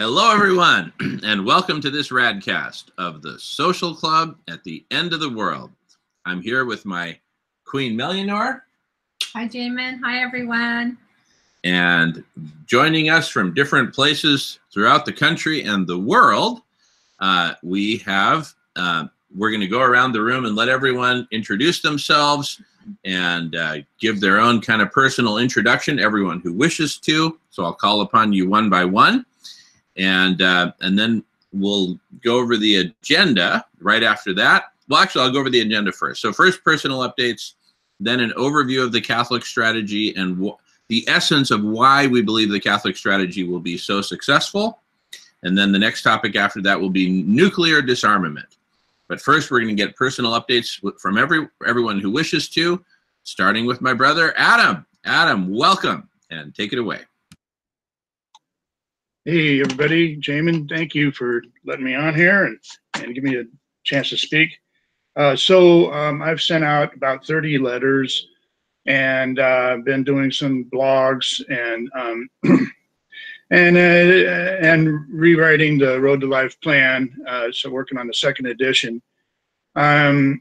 Hello, everyone, and welcome to this radcast of the Social Club at the End of the World. I'm here with my Queen Melionor. Hi, Jamin. Hi, everyone. And joining us from different places throughout the country and the world, we're going to go around the room and let everyone introduce themselves and give their own kind of personal introduction, everyone who wishes to. So I'll call upon you one by one. And then we'll go over the agenda right after that. Well, actually, I'll go over the agenda first. So first, personal updates, then an overview of the Catholic strategy and the essence of why we believe the Catholic strategy will be so successful. And then the next topic after that will be nuclear disarmament. But first, we're going to get personal updates from everyone who wishes to, starting with my brother, Adam. Adam, welcome, and take it away. Hey, everybody. Jamin, thank you for letting me on here and give me a chance to speak. So I've sent out about 30 letters and been doing some blogs and rewriting the Road to Life plan. So working on the second edition. I'm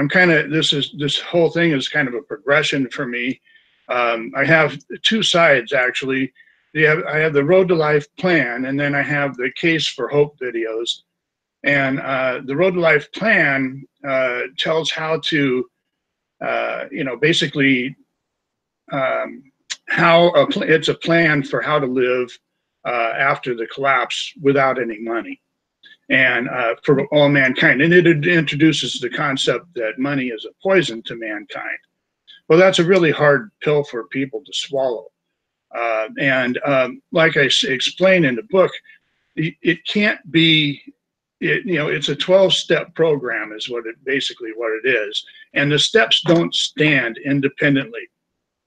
kind of, this whole thing is kind of a progression for me. I have two sides, actually. I have the Road to Life plan, and then I have the Case for Hope videos. And the Road to Life plan tells how to, basically it's a plan for how to live after the collapse without any money, and for all mankind. And it introduces the concept that money is a poison to mankind. Well, that's a really hard pill for people to swallow. Like I explained in the book, it can't be, it's a 12-step program is basically what it is. And the steps don't stand independently.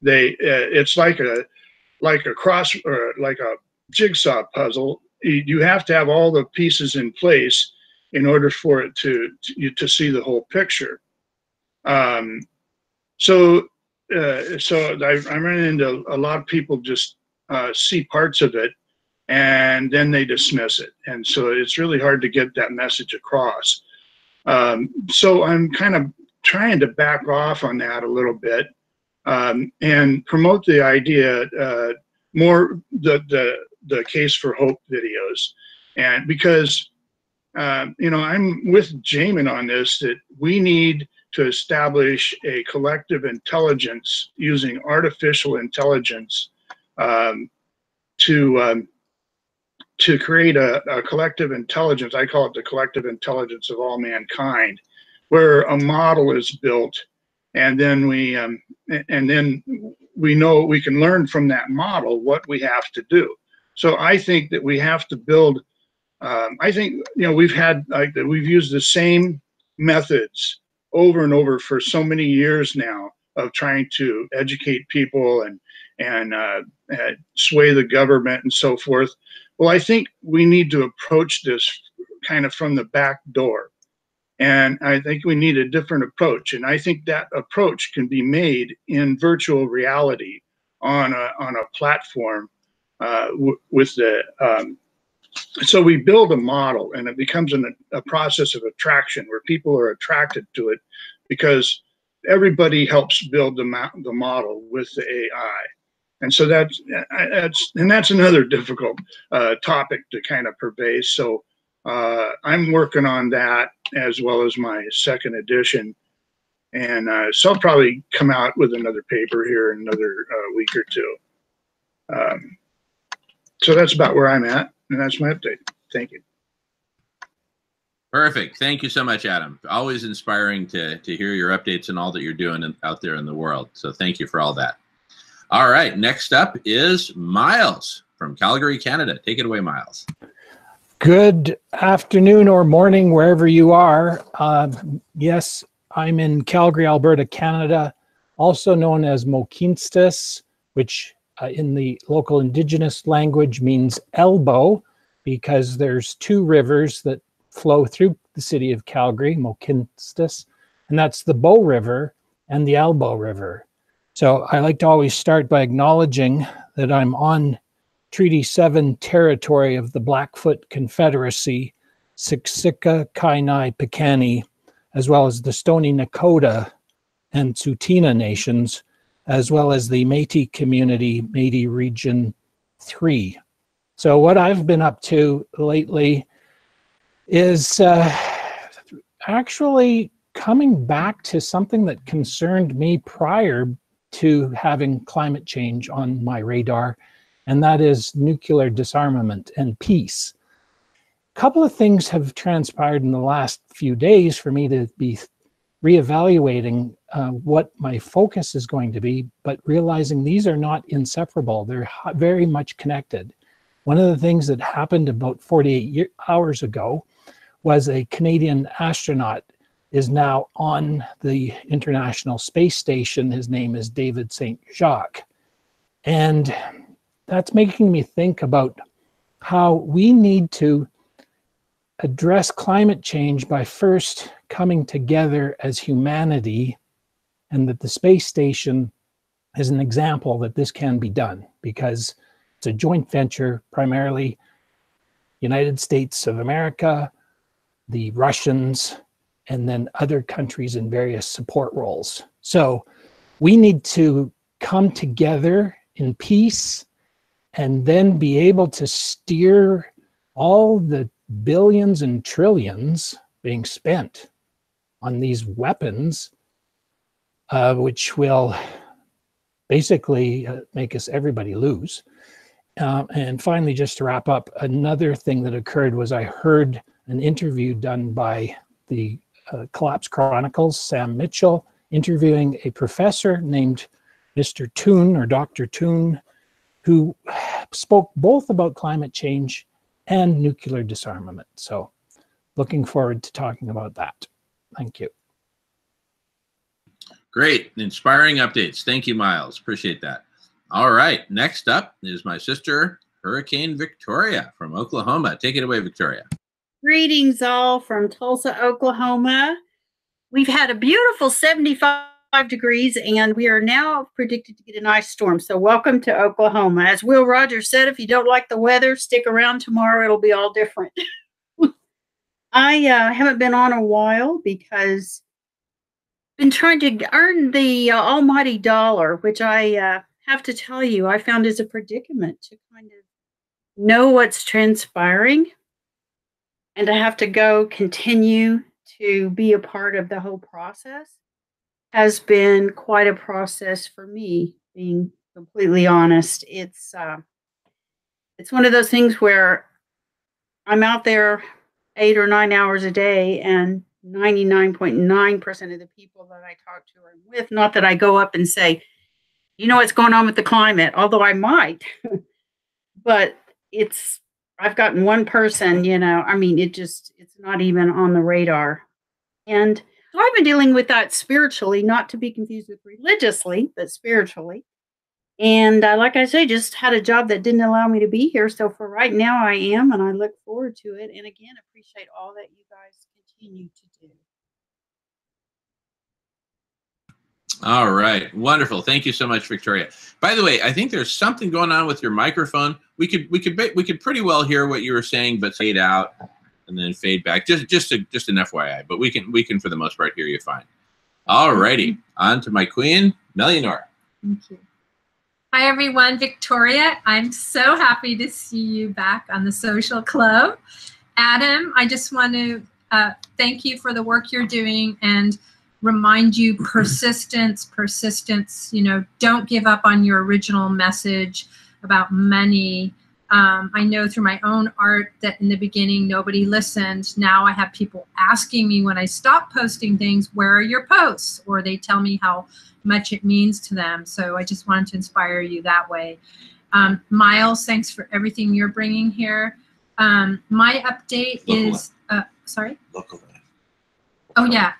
It's like a jigsaw puzzle. You have to have all the pieces in place in order for it to see the whole picture. So I'm running into a lot of people just see parts of it and then they dismiss it. And so it's really hard to get that message across. So I'm kind of trying to back off on that a little bit and promote the idea more the Case for Hope videos. And because, I'm with Jamin on this, that we need to establish a collective intelligence using artificial intelligence to create a collective intelligence. I call it the collective intelligence of all mankind, where a model is built, and then we know we can learn from that model what we have to do. So I think that we have to build. I think we've used the same methods over and over for so many years now of trying to educate people and sway the government and so forth. Well, I think we need to approach this kind of from the back door. And I think we need a different approach. And I think that approach can be made in virtual reality on a platform with the so we build a model, and it becomes a process of attraction where people are attracted to it because everybody helps build the model with the AI. And so that's another difficult topic to kind of purvey. So I'm working on that as well as my second edition. And so I'll probably come out with another paper here in another week or two. So that's about where I'm at. And that's my update. Thank you. Perfect. Thank you so much, Adam. Always inspiring to hear your updates and all that you're doing out there in the world. So thank you for all that. All right. Next up is Miles from Calgary, Canada. Take it away, Miles. Good afternoon or morning, wherever you are. Yes, I'm in Calgary, Alberta, Canada, also known as Mohkinstsis, which in the local indigenous language means elbow, because there's two rivers that flow through the city of Calgary, Mohkinstsis, and that's the Bow River and the Elbow River. So I like to always start by acknowledging that I'm on Treaty 7 territory of the Blackfoot Confederacy, Siksika, Kainai, Piikani, as well as the Stoney Nakoda and Tsuut'ina nations, as well as the Métis community, Métis Region 3. So what I've been up to lately is actually coming back to something that concerned me prior to having climate change on my radar, and that is nuclear disarmament and peace. A couple of things have transpired in the last few days for me to be reevaluating what my focus is going to be, but realizing these are not inseparable. They're very much connected. One of the things that happened about 48 hours ago was a Canadian astronaut is now on the International Space Station. His name is David St. Jacques. And that's making me think about how we need to address climate change by first coming together as humanity, and that the space station is an example that this can be done, because it's a joint venture, primarily United States of America, the Russians, and then other countries in various support roles. So we need to come together in peace and then be able to steer all the billions and trillions being spent on these weapons, which will basically make us everybody lose. And finally, just to wrap up, another thing that occurred was I heard an interview done by the Collapse Chronicles, Sam Mitchell, interviewing a professor named Mr. Toon or Dr. Toon, who spoke both about climate change and nuclear disarmament. So looking forward to talking about that. Thank you. Great, inspiring updates. Thank you, Miles. Appreciate that. All right, next up is my sister, Hurricane Victoria from Oklahoma. Take it away, Victoria. Greetings all from Tulsa, Oklahoma. We've had a beautiful 75 degrees and we are now predicted to get an ice storm. So welcome to Oklahoma. As Will Rogers said, if you don't like the weather, stick around tomorrow. It'll be all different. I haven't been on a while because I've been trying to earn the almighty dollar, which I have to tell you, I found is a predicament to kind of know what's transpiring. And I have to go continue to be a part of the whole process. Has been quite a process for me, being completely honest. It's one of those things where I'm out there 8 or 9 hours a day, and 99.9% of the people that I talk to are with, not that I go up and say, you know what's going on with the climate, although I might, but I've gotten one person, you know, I mean, it's not even on the radar. And so I've been dealing with that spiritually, not to be confused with religiously, but spiritually. And like I say, just had a job that didn't allow me to be here. So for right now, I am, and I look forward to it. And again, appreciate all that you guys continue to do. All right, wonderful. Thank you so much, Victoria. By the way, I think there's something going on with your microphone. We could pretty well hear what you were saying, but fade out and then fade back. Just an FYI, but we can for the most part hear you fine. All righty, on to my queen, Melianor. Thank you. Hi, everyone. Victoria, I'm so happy to see you back on the social club. Adam, I just want to thank you for the work you're doing and remind you persistence, you know, don't give up on your original message about money. I know through my own art that in the beginning, nobody listened. Now I have people asking me when I stop posting things, where are your posts? Or they tell me how much it means to them. So I just wanted to inspire you that way. Miles, thanks for everything you're bringing here. My update is, sorry? Local. Oh, yeah.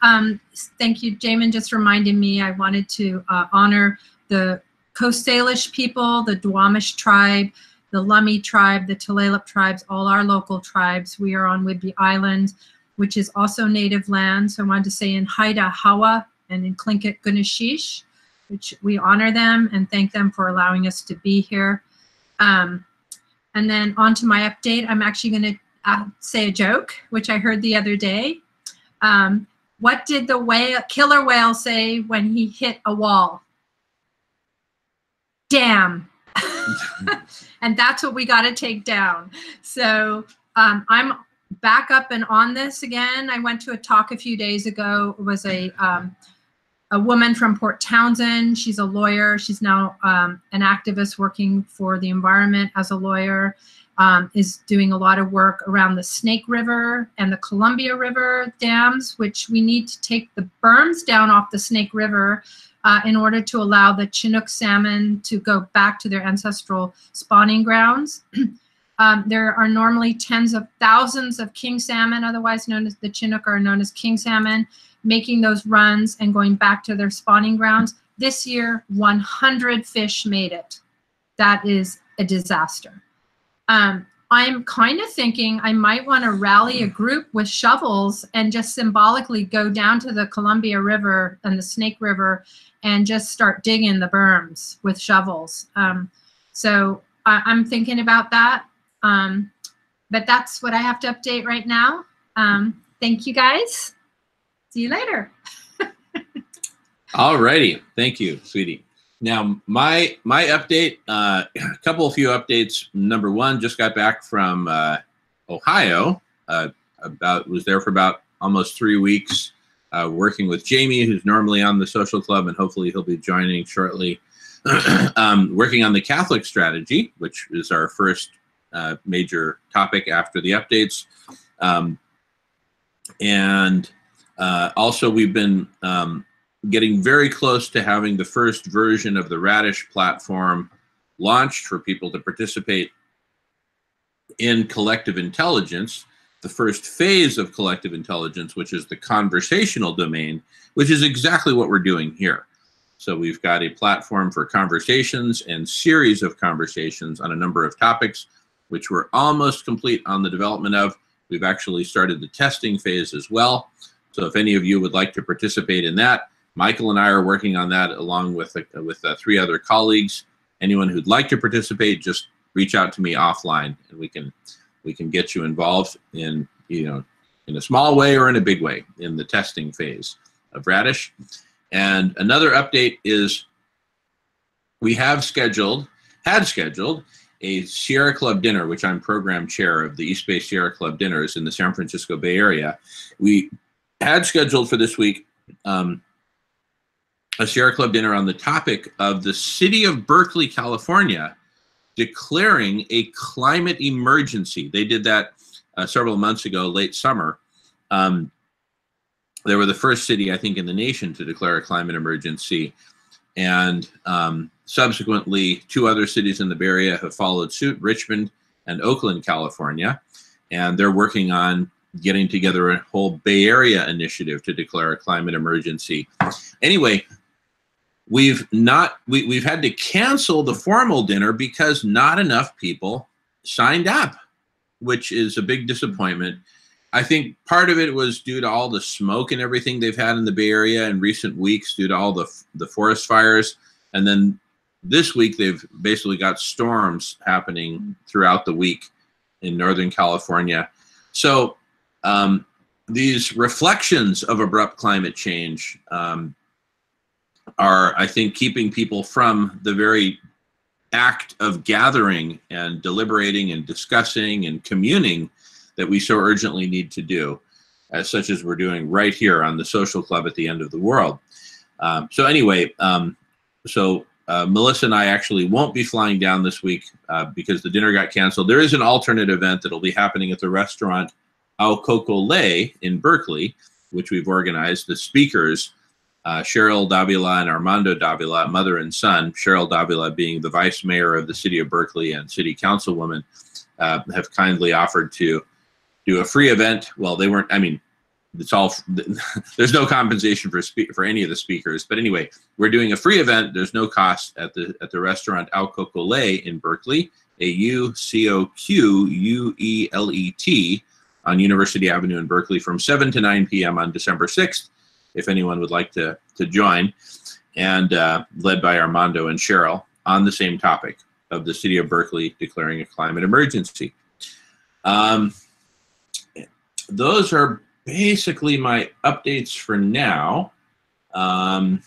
Thank you. Jamin just reminded me I wanted to honor the Coast Salish people, the Duwamish tribe, the Lummi tribe, the Tulalip tribes, all our local tribes. We are on Whidbey Island, which is also native land. So I wanted to say in Haida Hawa and in Tlingit Guneshish, which we honor them and thank them for allowing us to be here. And then on to my update, I'm actually going to say a joke, which I heard the other day. What did the killer whale say when he hit a wall? Damn. And that's what we got to take down. So I'm back up and on this again. I went to a talk a few days ago. It was a woman from Port Townsend. She's a lawyer. She's now an activist working for the environment as a lawyer, is doing a lot of work around the Snake River and the Columbia River dams, which we need to take the berms down off the Snake River in order to allow the Chinook salmon to go back to their ancestral spawning grounds. There are normally tens of thousands of king salmon, otherwise known as the Chinook, are known as king salmon, making those runs and going back to their spawning grounds. This year, 100 fish made it. That is a disaster. I'm kind of thinking I might want to rally a group with shovels and just symbolically go down to the Columbia River and the Snake River and just start digging the berms with shovels. So I'm thinking about that. But that's what I have to update right now. Thank you, guys. See you later. All righty. Thank you, sweetie. Now, my update, a few updates. Number one, just got back from Ohio. Was there for about almost 3 weeks, working with Jamie, who's normally on the social club, and hopefully he'll be joining shortly. Working on the Catholic strategy, which is our first major topic after the updates. Also, we've been getting very close to having the first version of the Radish platform launched for people to participate in collective intelligence, the first phase of collective intelligence, which is the conversational domain, which is exactly what we're doing here. So we've got a platform for conversations and series of conversations on a number of topics, which we're almost complete on the development of. We've actually started the testing phase as well. So if any of you would like to participate in that, Michael and I are working on that along with 3 other colleagues. Anyone who'd like to participate, just reach out to me offline, and we can get you involved in in a small way or in a big way in the testing phase of Radish. And another update is we had scheduled a Sierra Club dinner, which I'm program chair of the East Bay Sierra Club dinners in the San Francisco Bay Area. We had scheduled for this week a Sierra Club dinner on the topic of the city of Berkeley, California, declaring a climate emergency. They did that several months ago, late summer. They were the first city, I think, in the nation to declare a climate emergency. And subsequently, 2 other cities in the Bay Area have followed suit, Richmond and Oakland, California. And they're working on getting together a whole Bay Area initiative to declare a climate emergency. Anyway, we've had to cancel the formal dinner because not enough people signed up, which is a big disappointment. I think part of it was due to all the smoke and everything they've had in the Bay Area in recent weeks due to all the forest fires. And then this week, they've basically got storms happening throughout the week in Northern California. So these reflections of abrupt climate change are, I think, keeping people from the very act of gathering and deliberating and discussing and communing that we so urgently need to do, as such as we're doing right here on the social club at the end of the world. So anyway, Melissa and I actually won't be flying down this week because the dinner got canceled. There is an alternate event that'll be happening at the restaurant Au Coco Lay in Berkeley, which we've organized. The speakers, Cheryl Davila and Armando Davila, mother and son, Cheryl Davila being the vice mayor of the city of Berkeley and city councilwoman, have kindly offered to do a free event. Well, they weren't, I mean, it's all, there's no compensation for any of the speakers. But anyway, we're doing a free event. There's no cost at the restaurant Au Coco Lay in Berkeley, AUCOQUELET on University Avenue in Berkeley from 7 to 9 p.m. on December 6th, if anyone would like to join, and led by Armando and Cheryl on the same topic. of the city of Berkeley declaring a climate emergency. Those are basically my updates for now. Well,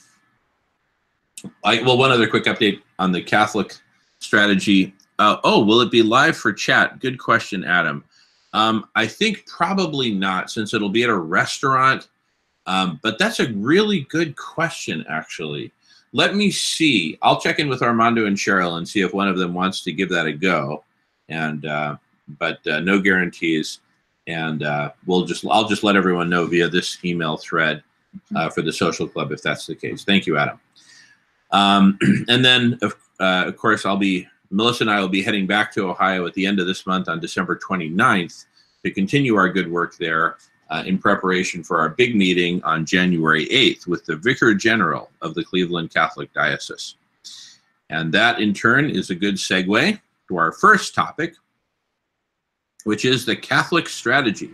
one other quick update on the Catholic strategy. Will it be live for chat? Good question, Adam. I think probably not, since it'll be at a restaurant. But that's a really good question, actually. Let me see. I'll check in with Armando and Cheryl and see if one of them wants to give that a go. And but no guarantees. And I'll just let everyone know via this email thread for the social club if that's the case. Thank you, Adam. And then of course Melissa and I will be heading back to Ohio at the end of this month on December 29th to continue our good work there in preparation for our big meeting on January 8th with the Vicar General of the Cleveland Catholic Diocese. And that in turn is a good segue to our first topic, which is the Catholic strategy.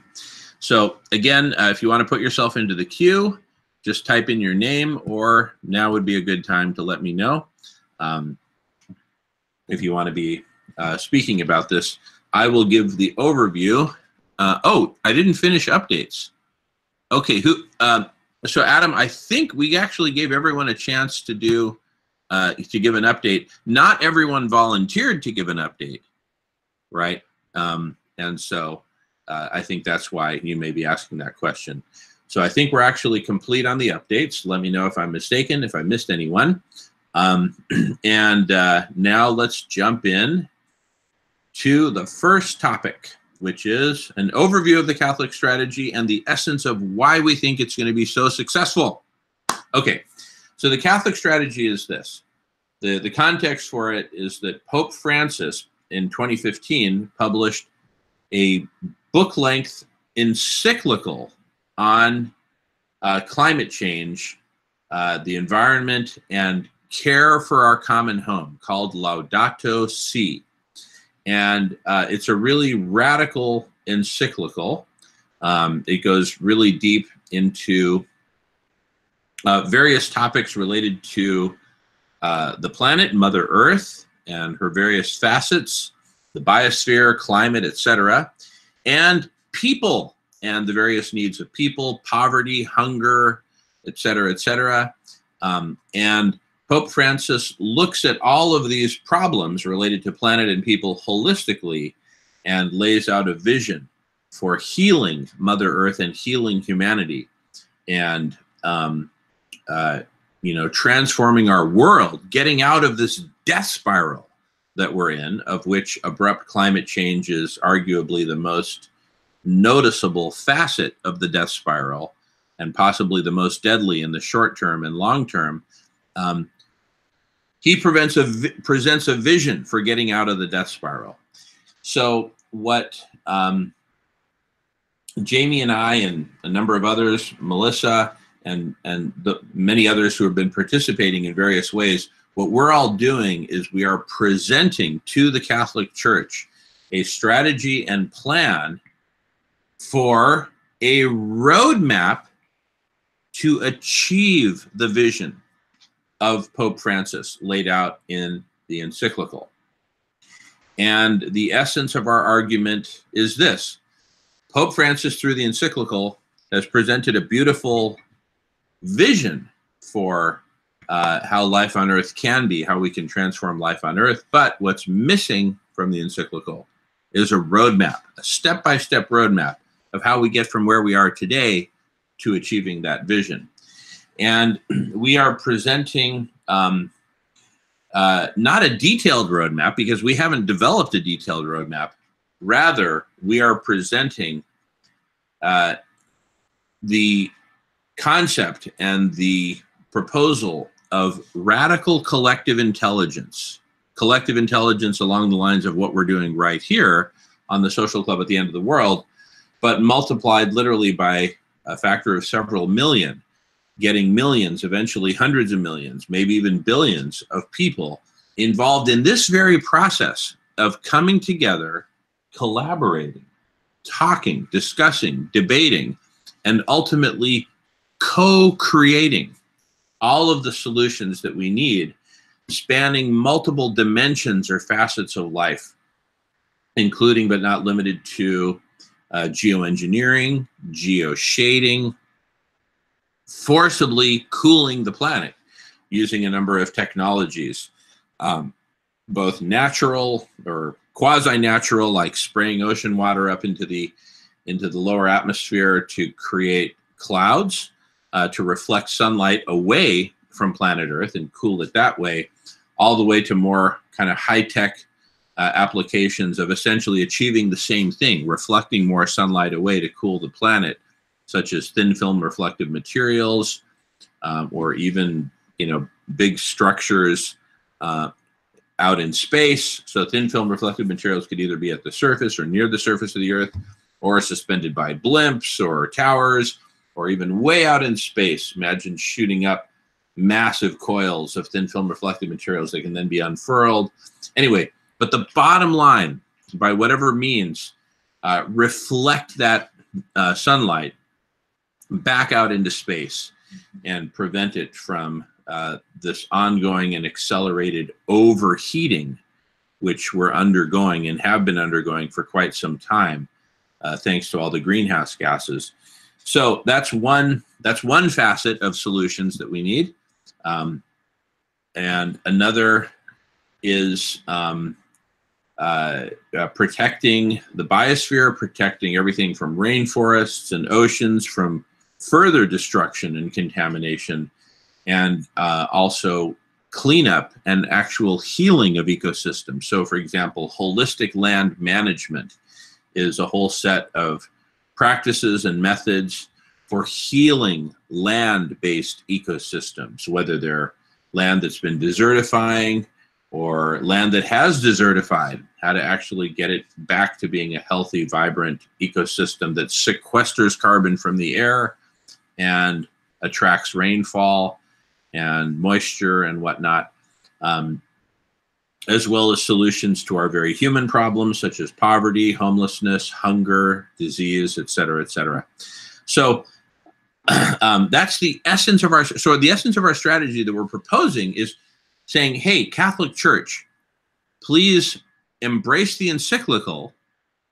So again, if you want to put yourself into the queue, just type in your name, or now would be a good time to let me know if you want to be speaking about this. I will give the overview. I didn't finish updates. Okay, so Adam, I think we actually gave everyone a chance to give an update. Not everyone volunteered to give an update, right? And so I think that's why you may be asking that question. So I think we're actually complete on the updates. Let me know if I'm mistaken, if I missed anyone. And now let's jump in to the first topic, which is an overview of the Catholic strategy and the essence of why we think it's going to be so successful. Okay, so the Catholic strategy is this. The context for it is that Pope Francis in 2015 published a book-length encyclical on climate change, the environment, and care for our common home called Laudato Si. And it's a really radical encyclical. It goes really deep into various topics related to the planet, Mother Earth, and her various facets, the biosphere, climate, etc., and people and the various needs of people, poverty, hunger, etc., etc. And Pope Francis looks at all of these problems related to planet and people holistically and lays out a vision for healing Mother Earth and healing humanity and, transforming our world, getting out of this death spiral that we're in, of which abrupt climate change is arguably the most noticeable facet of the death spiral and possibly the most deadly in the short term and long term. He presents a vision for getting out of the death spiral. So what Jamie and I and a number of others, Melissa and the many others who have been participating in various ways, what we're all doing is we are presenting to the Catholic Church a strategy and plan for a roadmap to achieve the vision of Pope Francis laid out in the encyclical. And the essence of our argument is this. Pope Francis, through the encyclical, has presented a beautiful vision for how life on Earth can be, how we can transform life on Earth. But what's missing from the encyclical is a roadmap, a step-by-step roadmap of how we get from where we are today to achieving that vision. And we are presenting not a detailed roadmap, because we haven't developed a detailed roadmap. Rather, we are presenting the concept and the proposal of radical collective intelligence along the lines of what we're doing right here on the Social Club at the End of the World, but multiplied literally by a factor of several million, getting millions, eventually hundreds of millions, maybe even billions of people involved in this very process of coming together, collaborating, talking, discussing, debating, and ultimately co-creating all of the solutions that we need spanning multiple dimensions or facets of life, including but not limited to geoengineering, geoshading, forcibly cooling the planet using a number of technologies, both natural or quasi-natural, like spraying ocean water up into the lower atmosphere to create clouds to reflect sunlight away from planet Earth and cool it that way, all the way to more kind of high-tech applications of essentially achieving the same thing, reflecting more sunlight away to cool the planet, such as thin film reflective materials, or even, big structures out in space. So thin film reflective materials could either be at the surface or near the surface of the Earth, or suspended by blimps or towers, or even way out in space. Imagine shooting up massive coils of thin film reflective materials that can then be unfurled. Anyway, but the bottom line, by whatever means, reflect that sunlight back out into space and prevent it from this ongoing and accelerated overheating, which we're undergoing and have been undergoing for quite some time, thanks to all the greenhouse gases. So that's one facet of solutions that we need. And another is protecting the biosphere, protecting everything from rainforests and oceans from further destruction and contamination, and also cleanup and actual healing of ecosystems. So, for example, holistic land management is a whole set of practices and methods for healing land-based ecosystems, whether they're land that's been desertifying or land that has desertified, how to actually get it back to being a healthy, vibrant ecosystem that sequesters carbon from the air and attracts rainfall and moisture and whatnot, as well as solutions to our very human problems, such as poverty, homelessness, hunger, disease, et cetera, et cetera. So that's the essence of our strategy that we're proposing, is saying, hey, Catholic Church, please embrace the encyclical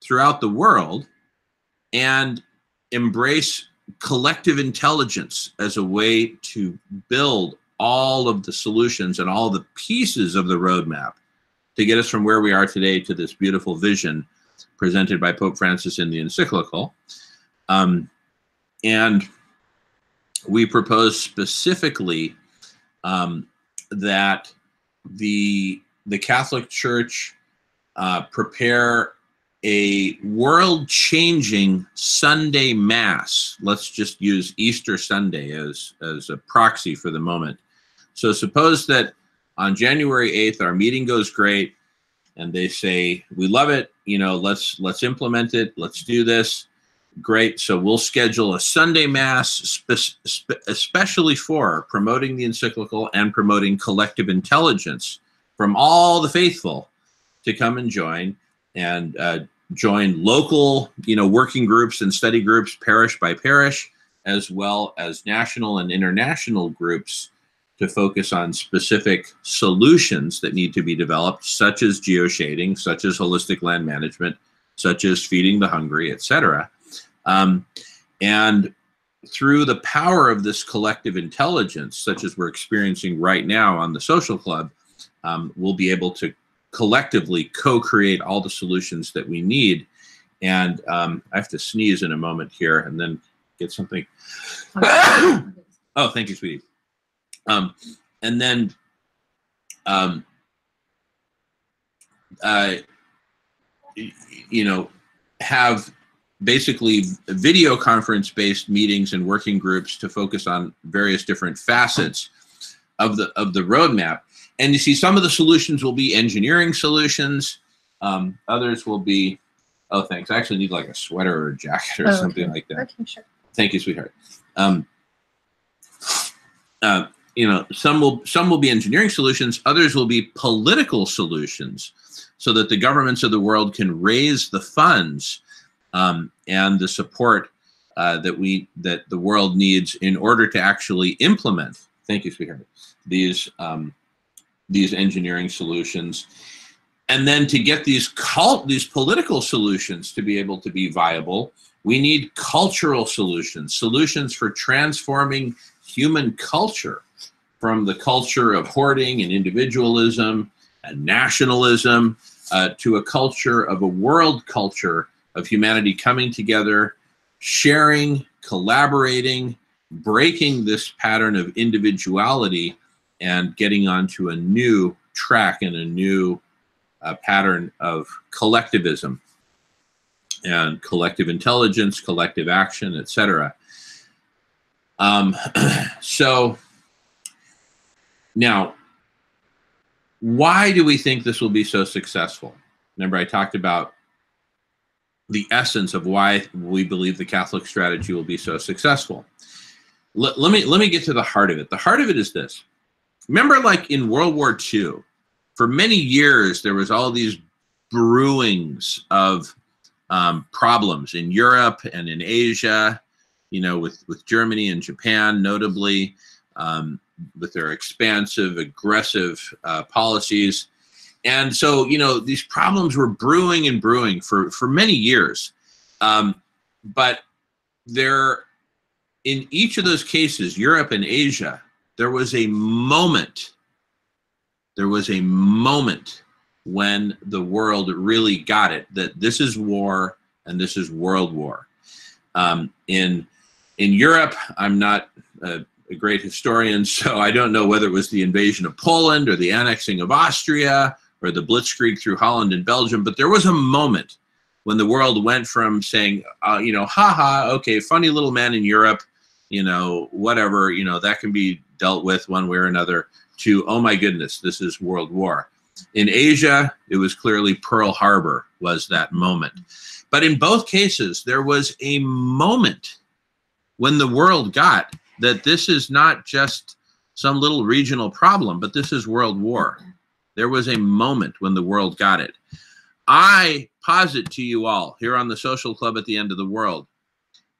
throughout the world and embrace collective intelligence as a way to build all of the solutions and all the pieces of the roadmap to get us from where we are today to this beautiful vision presented by Pope Francis in the encyclical. And we propose specifically that the Catholic Church prepare a world-changing Sunday Mass. Let's just use Easter Sunday as a proxy for the moment. So suppose that on January 8th, our meeting goes great, and they say, we love it, let's implement it, let's do this. Great, so we'll schedule a Sunday Mass especially for promoting the encyclical and promoting collective intelligence from all the faithful to come and join, and join local, working groups and study groups, parish by parish, as well as national and international groups to focus on specific solutions that need to be developed, such as geoshading, such as holistic land management, such as feeding the hungry, etc. And through the power of this collective intelligence, such as we're experiencing right now on the Social Club, we'll be able to collectively co-create all the solutions that we need. And I have to sneeze in a moment here and then get something. Oh, thank you, sweetie. And then have basically video conference based meetings and working groups to focus on various different facets of the roadmap. And you see, some of the solutions will be engineering solutions. Others will be, oh, thanks. I actually need like a sweater or a jacket or something like that. Okay, sure. Thank you, sweetheart. Some will be engineering solutions. Others will be political solutions, so that the governments of the world can raise the funds and the support that the world needs in order to actually implement. Thank you, sweetheart. These these engineering solutions. And then to get these political solutions to be able to be viable, we need cultural solutions, solutions for transforming human culture from the culture of hoarding and individualism and nationalism to a culture of a world culture of humanity coming together, sharing, collaborating, breaking this pattern of individuality and getting onto a new track and a new pattern of collectivism and collective intelligence, collective action, etc. So now, why do we think this will be so successful? Remember, I talked about the essence of why we believe the Catholic strategy will be so successful. Let me get to the heart of it. The heart of it is this. Remember, like in World War II, for many years, there was all these brewings of problems in Europe and in Asia, you know, with Germany and Japan, notably, with their expansive, aggressive policies. And so, you know, these problems were brewing and brewing for many years. But there, in each of those cases, Europe and Asia, there was a moment when the world really got it, that this is war and this is world war. In Europe, I'm not a great historian, so I don't know whether it was the invasion of Poland or the annexing of Austria or the blitzkrieg through Holland and Belgium, but there was a moment when the world went from saying, you know, haha, okay, funny little man in Europe, you know, whatever, you know, that can be dealt with one way or another, to, oh my goodness, this is world war. In Asia, it was clearly Pearl Harbor was that moment. But in both cases, there was a moment when the world got that this is not just some little regional problem, but this is world war. There was a moment when the world got it. I posit to you all here on the Social Club at the End of the World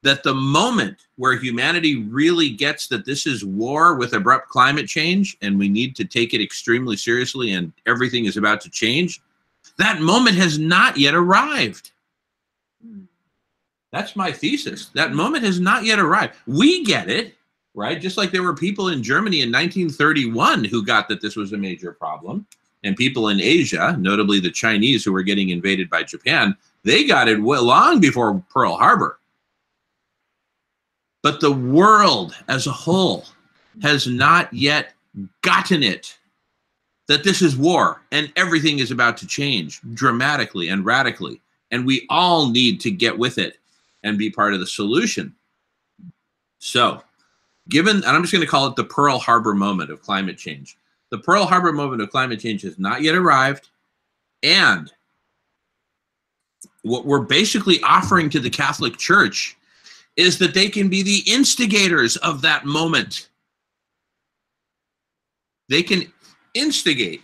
that the moment where humanity really gets that this is war with abrupt climate change and we need to take it extremely seriously and everything is about to change, that moment has not yet arrived. That's my thesis. That moment has not yet arrived. We get it, right? Just like there were people in Germany in 1931 who got that this was a major problem. And people in Asia, notably the Chinese who were getting invaded by Japan, they got it long before Pearl Harbor. But the world as a whole has not yet gotten it, that this is war and everything is about to change dramatically and radically. And we all need to get with it and be part of the solution. So, given, and I'm just going to call it the Pearl Harbor moment of climate change. The Pearl Harbor moment of climate change has not yet arrived. And what we're basically offering to the Catholic Church is that they can be the instigators of that moment. They can instigate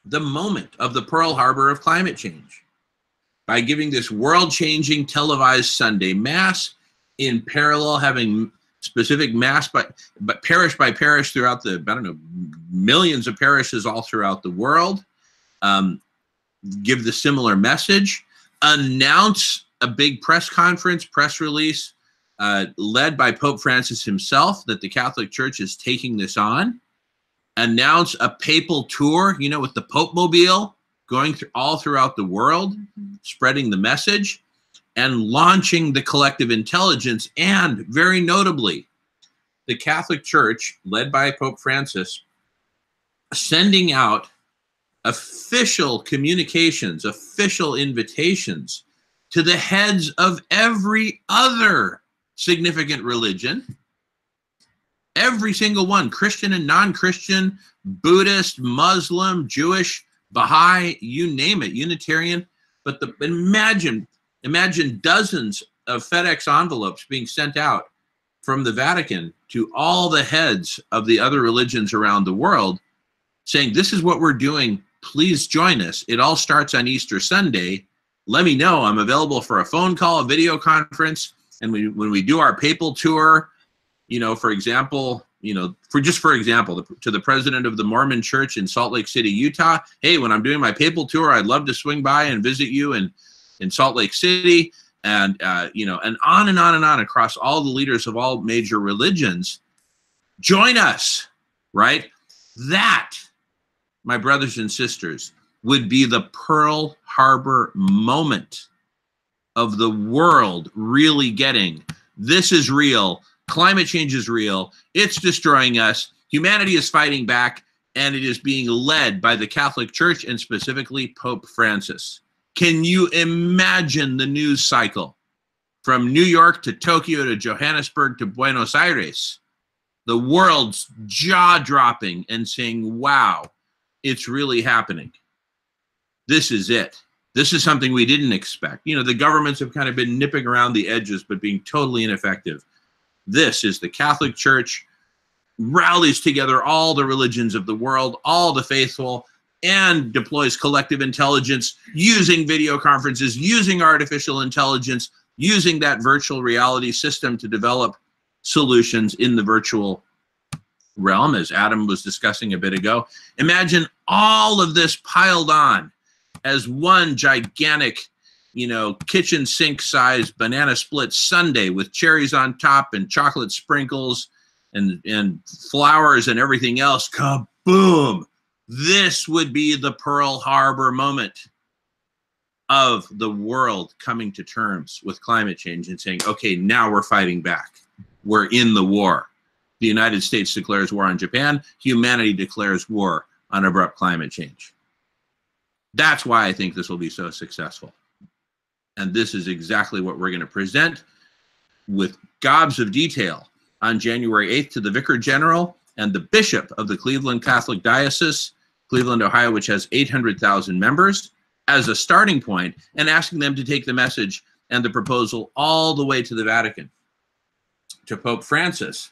the moment of the Pearl Harbor of climate change by giving this world-changing televised Sunday Mass, in parallel having specific Mass but parish by parish throughout the, I don't know, millions of parishes all throughout the world, give the similar message, announce a big press conference, press release, led by Pope Francis himself, that the Catholic Church is taking this on, announce a papal tour, you know, with the Pope Mobile, going through all throughout the world, spreading the message, and launching the collective intelligence, and very notably, the Catholic Church, led by Pope Francis, sending out official communications, official invitations to the heads of every other significant religion, every single one, Christian and non-Christian, Buddhist, Muslim, Jewish, Baha'i, you name it, Unitarian. But imagine dozens of FedEx envelopes being sent out from the Vatican to all the heads of the other religions around the world saying, this is what we're doing, please join us. It all starts on Easter Sunday. Let me know. I'm available for a phone call, a video conference. And when we do our papal tour, you know, for example, you know, for example, to the president of the Mormon Church in Salt Lake City, Utah, hey, when I'm doing my papal tour, I'd love to swing by and visit you in Salt Lake City, and you know, and on and on and on across all the leaders of all major religions. Join us, right? That, my brothers and sisters, would be the Pearl Harbor moment of the world really getting, this is real, climate change is real, it's destroying us, humanity is fighting back, and it is being led by the Catholic Church and specifically Pope Francis. Can you imagine the news cycle from New York to Tokyo to Johannesburg to Buenos Aires? The world's jaw-dropping and saying, wow, it's really happening. This is it. This is something we didn't expect. You know, the governments have kind of been nipping around the edges, but being totally ineffective. This is the Catholic Church rallies together all the religions of the world, all the faithful, and deploys collective intelligence using video conferences, using artificial intelligence, using that virtual reality system to develop solutions in the virtual realm, as Adam was discussing a bit ago. Imagine all of this piled on as one gigantic, you know, kitchen sink size banana split sundae with cherries on top and chocolate sprinkles and flowers and everything else. Kaboom! This would be the Pearl Harbor moment of the world coming to terms with climate change and saying, okay, now we're fighting back. We're in the war. The United States declares war on Japan. Humanity declares war on abrupt climate change. That's why I think this will be so successful. And this is exactly what we're going to present with gobs of detail on January 8th to the Vicar General and the Bishop of the Cleveland Catholic Diocese, Cleveland, Ohio, which has 800,000 members, as a starting point, and asking them to take the message and the proposal all the way to the Vatican, to Pope Francis.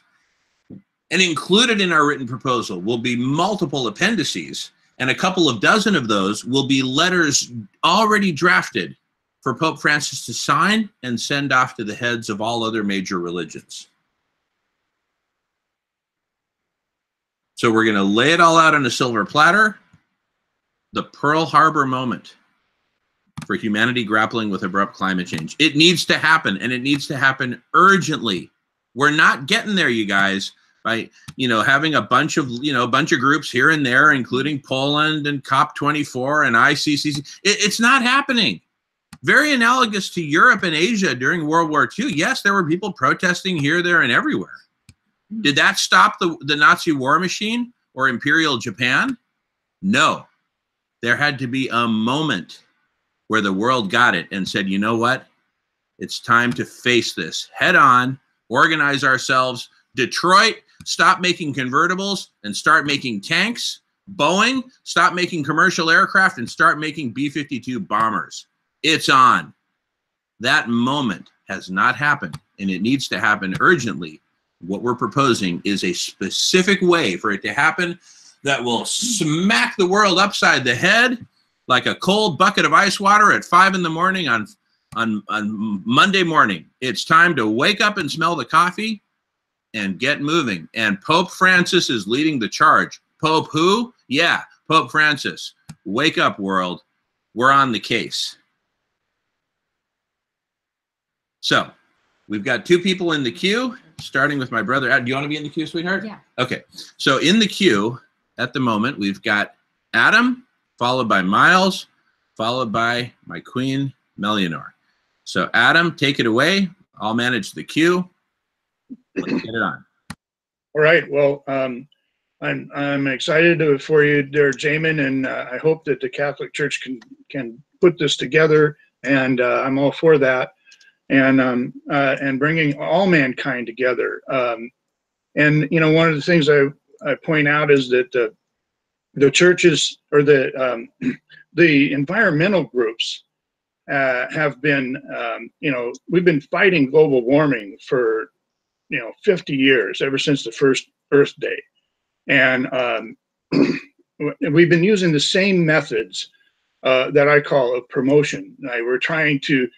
And included in our written proposal will be multiple appendices, and a couple of dozen of those will be letters already drafted for Pope Francis to sign and send off to the heads of all other major religions. So we're going to lay it all out on a silver platter, the Pearl Harbor moment for humanity grappling with abrupt climate change. It needs to happen, and it needs to happen urgently. We're not getting there, you guys, by, you know, having a bunch of groups here and there, including Poland and COP24 and ICCC. It's not happening. Very analogous to Europe and Asia during World War II. Yes, there were people protesting here, there, and everywhere. Did that stop the Nazi war machine or Imperial Japan? No. There had to be a moment where the world got it and said, you know what? It's time to face this head on, organize ourselves. Detroit, stop making convertibles and start making tanks. Boeing, stop making commercial aircraft and start making B-52 bombers. It's on. That moment has not happened, and it needs to happen urgently. What we're proposing is a specific way for it to happen that will smack the world upside the head like a cold bucket of ice water at 5 in the morning on Monday morning. It's time to wake up and smell the coffee and get moving. And Pope Francis is leading the charge. Pope who? Yeah, Pope Francis. Wake up, world. We're on the case. So we've got 2 people in the queue, starting with my brother. Do you want to be in the queue, sweetheart? Yeah. Okay. So in the queue at the moment, we've got Adam, followed by Miles, followed by my queen, Melianor. So Adam, take it away. I'll manage the queue. Let's get it on. All right. Well, I'm excited for you there, Jamin, and I hope that the Catholic Church can put this together, and I'm all for that. And bringing all mankind together. And you know, one of the things I point out is that the churches or the environmental groups have been, you know, we've been fighting global warming for, you know, 50 years, ever since the first Earth Day, and we've been using the same methods that I call a promotion. We're trying to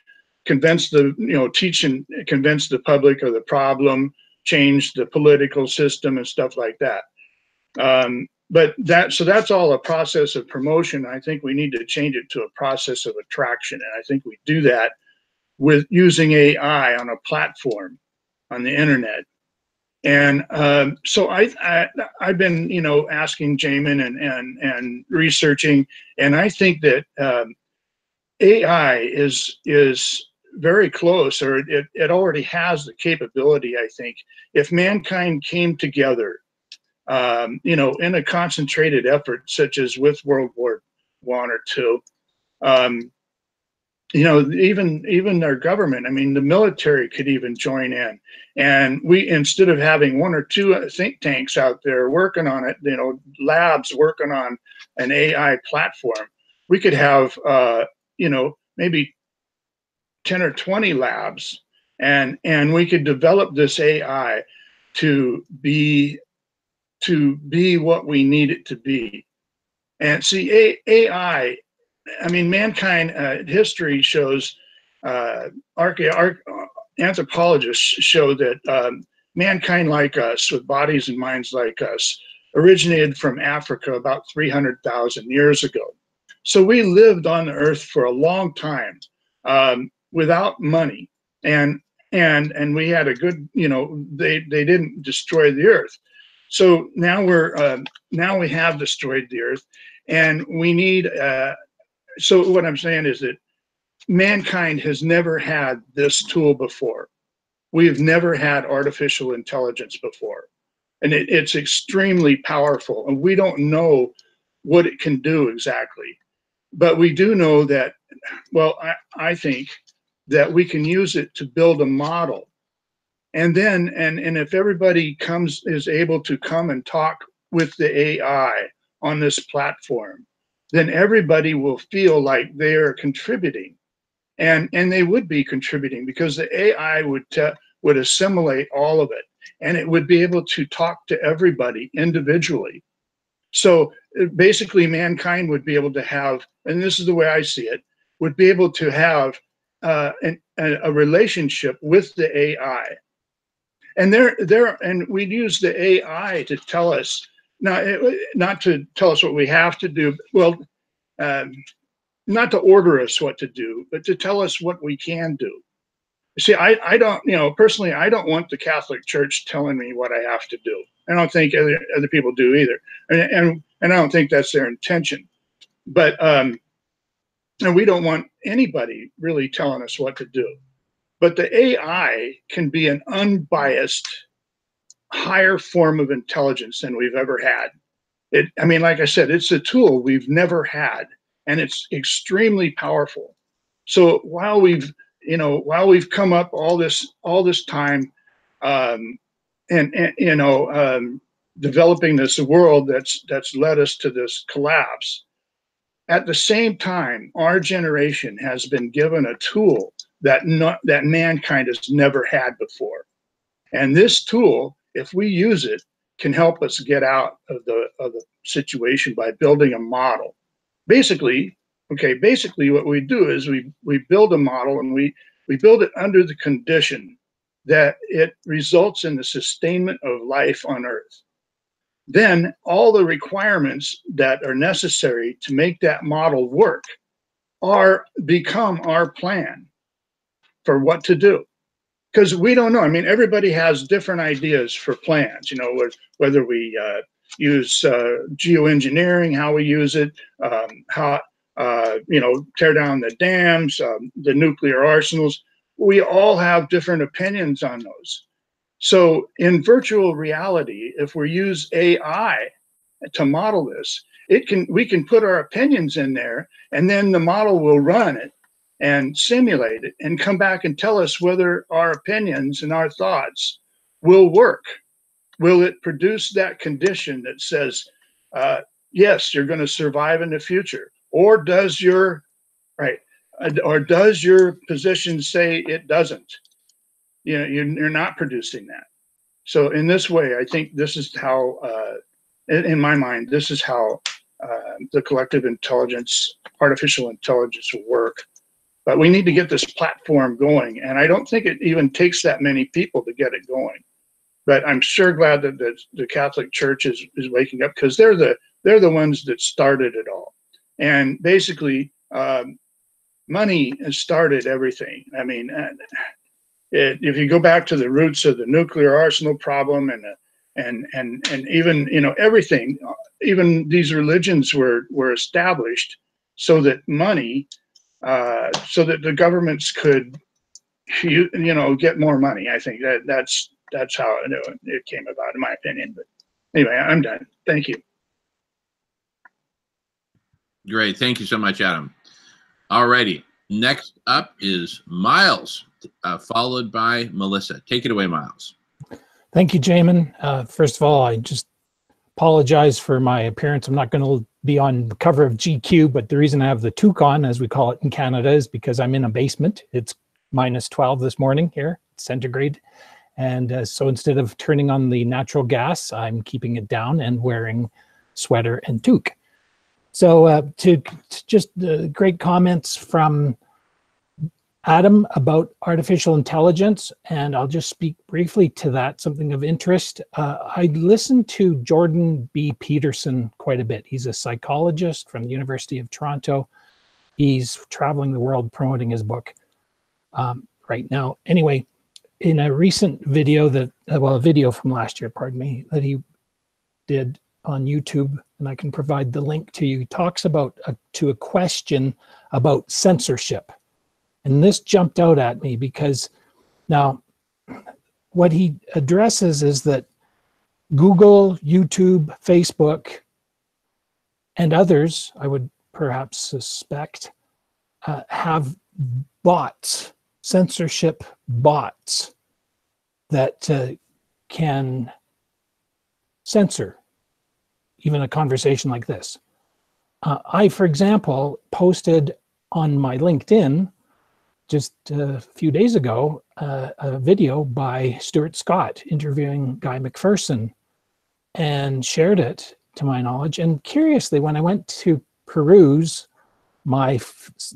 convince the, you know, teach and convince the public of the problem, change the political system and stuff like that. So that's all a process of promotion. I think we need to change it to a process of attraction. And I think we do that with using AI on a platform on the internet. And so I've been, asking Jamin and researching, and I think that AI is very close, or it already has the capability. I think if mankind came together, in a concentrated effort, such as with World War I or II, even our government, I mean, the military could even join in. And we, instead of having one or two think tanks out there working on it, labs working on an AI platform, we could have, maybe 10 or 20 labs, and we could develop this AI to be what we need it to be. And see, AI, I mean, mankind, history shows, anthropologists show that mankind like us, with bodies and minds like us, originated from Africa about 300,000 years ago. So we lived on the earth for a long time without money, and we had a good, they didn't destroy the earth. So now we have destroyed the earth, and we need. So what I'm saying is that mankind has never had this tool before. We've never had artificial intelligence before, and it's extremely powerful. And we don't know what it can do exactly, but we do know that. Well, I think that we can use it to build a model. And then, and if everybody is able to come and talk with the AI on this platform, then everybody will feel like they are contributing, and they would be contributing, because the AI would assimilate all of it, and it would be able to talk to everybody individually. So basically, mankind would be able to have, and this is the way I see it, would be able to have a relationship with the AI. And and we'd use the AI to tell us, not to tell us what we have to do, well, not to order us what to do, but to tell us what we can do. See, I don't, personally, I don't want the Catholic Church telling me what I have to do. I don't think other people do either, and I don't think that's their intention. But and we don't want anybody really telling us what to do. But the AI can be an unbiased, higher form of intelligence than we've ever had. I mean, like I said, it's a tool we've never had, and it's extremely powerful. So while we've come up all this time, developing this world that's led us to this collapse, at the same time, our generation has been given a tool that mankind has never had before. And this tool, if we use it, can help us get out of the situation by building a model. Basically, what we do is we build a model, and we build it under the condition that it results in the sustainment of life on Earth. Then all the requirements that are necessary to make that model work become our plan for what to do. Because we don't know. I mean, everybody has different ideas for plans, whether we use geoengineering, how we use it, how, tear down the dams, the nuclear arsenals. We all have different opinions on those. So in virtual reality, if we use AI to model this, we can put our opinions in there, and then the model will run it and simulate it and come back and tell us whether our opinions and our thoughts will work. Will it produce that condition that says, yes, you're going to survive in the future? Or does your position say it doesn't? You're not producing that. So in this way, I think this is how, in my mind, this is how the collective intelligence, artificial intelligence will work. But we need to get this platform going. And I don't think it even takes that many people to get it going. But I'm sure glad that the Catholic Church is waking up, because they're the ones that started it all. And basically, money has started everything. I mean, if you go back to the roots of the nuclear arsenal problem and even, you know, everything, even these religions were established so that money, so that the governments could, you know, get more money. I think that's how it came about, in my opinion. But anyway, I'm done. Thank you. Great. Thank you so much, Adam. All righty. Next up is Miles, followed by Melissa. Take it away, Miles. Thank you, Jamin. First of all, I just apologize for my appearance. I'm not going to be on the cover of GQ, but the reason I have the toque on, as we call it in Canada, is because I'm in a basement. It's -12 this morning here, centigrade. And so instead of turning on the natural gas, I'm keeping it down and wearing sweater and toque. So to just great comments from Adam about artificial intelligence, and I'll just speak briefly to that, something of interest. I listened to Jordan B. Peterson quite a bit. He's a psychologist from the University of Toronto. He's traveling the world promoting his book right now. Anyway, in a recent video that, well, a video from last year, pardon me, that he did on YouTube, and I can provide the link to you, he talks about to a question about censorship. And this jumped out at me because now what he addresses is that Google, YouTube, Facebook, and others, I would perhaps suspect, have bots, censorship bots that can censor even a conversation like this. I, for example, posted on my LinkedIn just a few days ago a video by Stuart Scott interviewing Guy McPherson, and shared it to my knowledge. And curiously, when I went to peruse my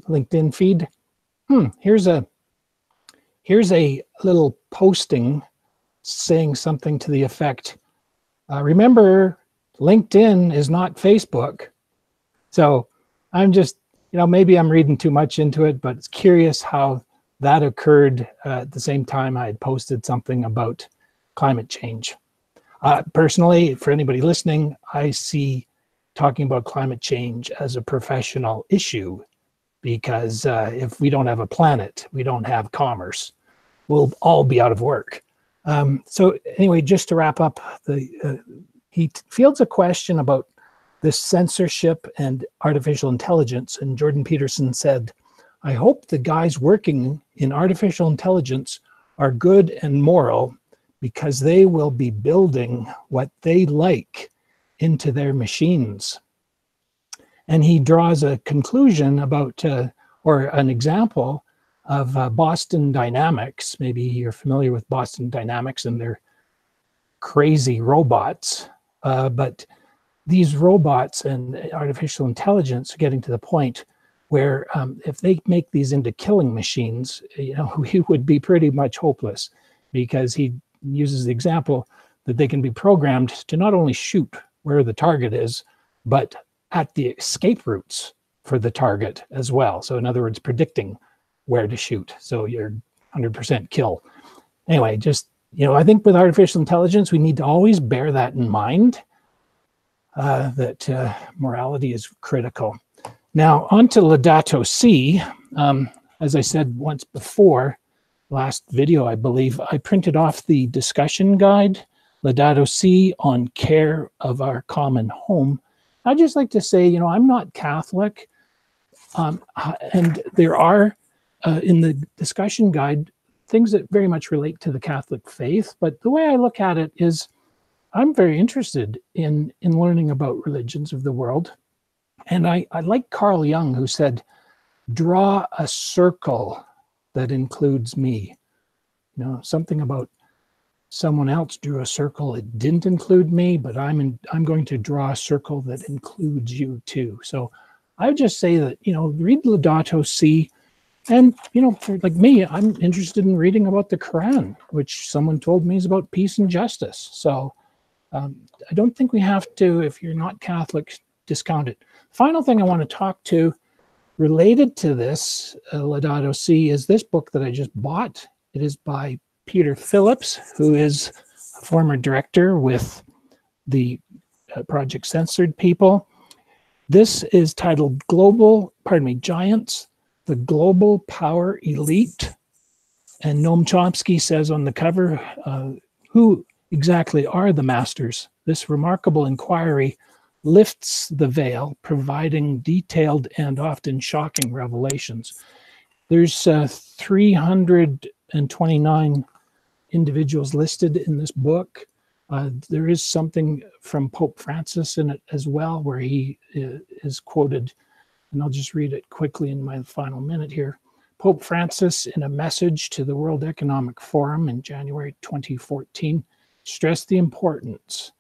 LinkedIn feed, here's a little posting saying something to the effect, remember, LinkedIn is not Facebook. So I'm just, you know, maybe I'm reading too much into it, but it's curious how that occurred at the same time I had posted something about climate change. Personally, for anybody listening, I see talking about climate change as a professional issue, because if we don't have a planet, we don't have commerce. We'll all be out of work. So anyway, just to wrap up, he fields a question about this censorship and artificial intelligence, and Jordan Peterson said, I hope the guys working in artificial intelligence are good and moral, because they will be building what they like into their machines. And he draws a conclusion about, or an example of Boston Dynamics. Maybe you're familiar with Boston Dynamics and their crazy robots. But these robots and artificial intelligence are getting to the point where if they make these into killing machines, you know, we would be pretty much hopeless, because he uses the example that they can be programmed to not only shoot where the target is, but at the escape routes for the target as well. So in other words, predicting where to shoot. So you're 100% kill. Anyway, just, you know, I think with artificial intelligence, we need to always bear that in mind, that morality is critical. Now, on to Laudato Si. As I said once before, last video, I believe, I printed off the discussion guide, Laudato Si on care of our common home. I'd just like to say, you know, I'm not Catholic, and there are, in the discussion guide, things that very much relate to the Catholic faith. But the way I look at it is, I'm very interested in learning about religions of the world. And I like Carl Jung, who said, draw a circle that includes me. You know, something about someone else drew a circle, it didn't include me, but I'm going to draw a circle that includes you too. So I would just say that, you know, read Laudato Si, And, you know, for like me, I'm interested in reading about the Quran, which someone told me is about peace and justice. So I don't think we have to, if you're not Catholic, discount it. Final thing I want to talk to related to this, Laudato Si, is this book that I just bought. It is by Peter Phillips, who is a former director with the Project Censored people. This is titled Giants, the Global Power Elite. And Noam Chomsky says on the cover, who exactly are the masters? This remarkable inquiry lifts the veil, providing detailed and often shocking revelations. There's 329 individuals listed in this book. There is something from Pope Francis in it as well, where he is quoted, and I'll just read it quickly in my final minute here. Pope Francis, in a message to the World Economic Forum in January 2014, stressed the importance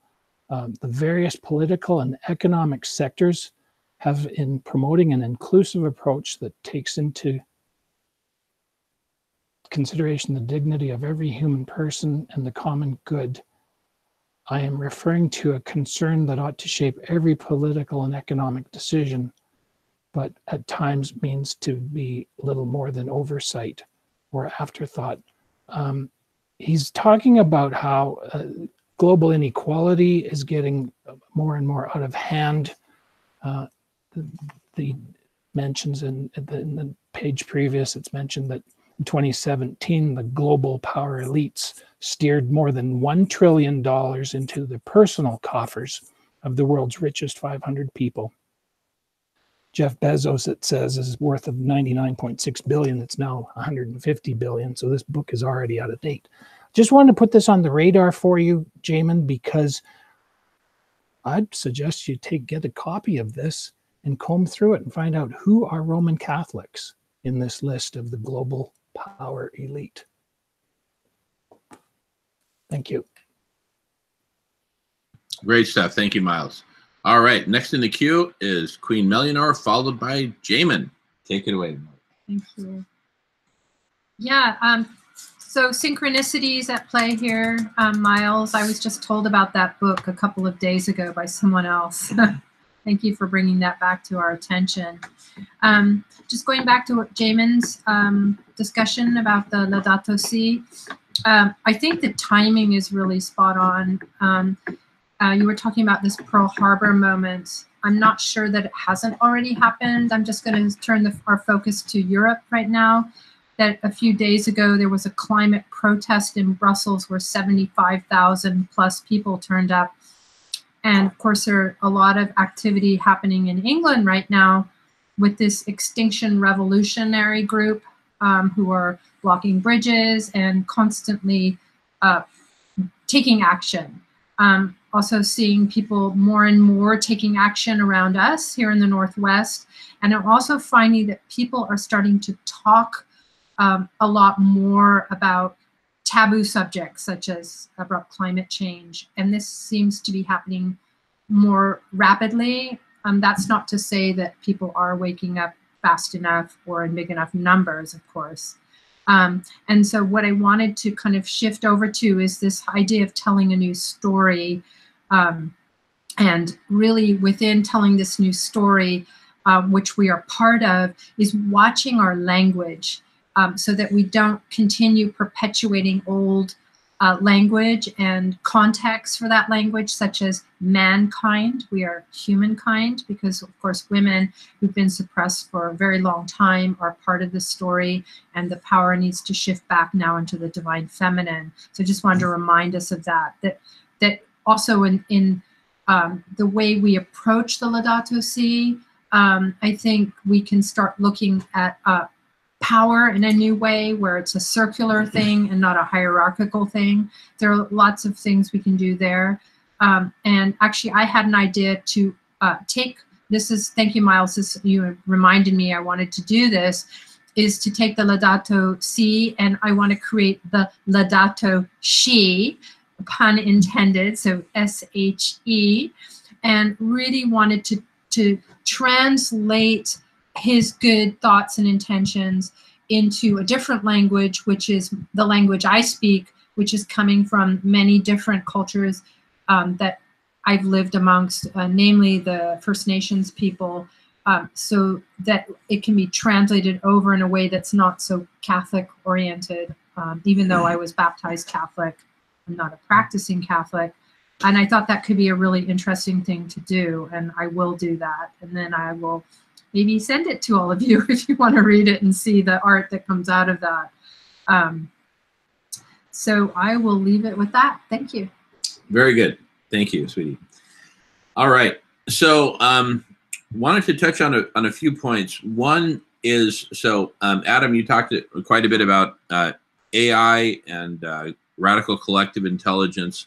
the various political and economic sectors have in promoting an inclusive approach that takes into consideration the dignity of every human person and the common good. I am referring to a concern that ought to shape every political and economic decision, but at times means to be little more than oversight or afterthought. He's talking about how global inequality is getting more and more out of hand. The mentions in the page previous, it's mentioned that in 2017, the global power elites steered more than $1 trillion into the personal coffers of the world's richest 500 people. Jeff Bezos, it says, is worth of 99.6 billion. It's now 150 billion. So this book is already out of date. Just wanted to put this on the radar for you, Jamin, because I'd suggest you get a copy of this and comb through it and find out who are Roman Catholics in this list of the global power elite. Thank you. Great stuff. Thank you, Miles. All right. Next in the queue is Queen Melianor, followed by Jamin. Take it away. Thank you. Yeah. So synchronicities at play here, Miles. I was just told about that book a couple of days ago by someone else. Thank you for bringing that back to our attention. Just going back to Jamin's discussion about the Laudato Si, I think the timing is really spot on. You were talking about this Pearl Harbor moment. I'm not sure that it hasn't already happened. I'm just going to turn our focus to Europe right now. That a few days ago, there was a climate protest in Brussels where 75,000 plus people turned up. And of course, there are a lot of activity happening in England right now with this Extinction Revolutionary group who are blocking bridges and constantly taking action. Also seeing people more and more taking action around us here in the Northwest. And I'm also finding that people are starting to talk a lot more about taboo subjects such as abrupt climate change. And this seems to be happening more rapidly. That's not to say that people are waking up fast enough or in big enough numbers, of course. And so what I wanted to kind of shift over to is this idea of telling a new story. And really within telling this new story, which we are part of, is watching our language so that we don't continue perpetuating old language and context for that language, such as mankind. We are humankind because, of course, women who've been suppressed for a very long time are part of the story, and the power needs to shift back now into the divine feminine. So I just wanted to remind us of that. That also in the way we approach the Laudato Si, I think we can start looking at power in a new way where it's a circular thing and not a hierarchical thing. There are lots of things we can do there. And actually, I had an idea to thank you, Miles, you reminded me I wanted to do this, is to take the Laudato Si and I want to create the Laudato She, pun intended, so S-H-E, and really wanted to translate his good thoughts and intentions into a different language, which is the language I speak, which is coming from many different cultures that I've lived amongst, namely the First Nations people, so that it can be translated over in a way that's not so Catholic oriented. Even though I was baptized Catholic, I'm not a practicing Catholic. And I thought that could be a really interesting thing to do, and I will do that. And then I will maybe send it to all of you if you want to read it and see the art that comes out of that. So I will leave it with that. Thank you. Very good. Thank you, sweetie. All right. So wanted to touch on a few points. One is, so Adam, you talked quite a bit about AI and radical collective intelligence.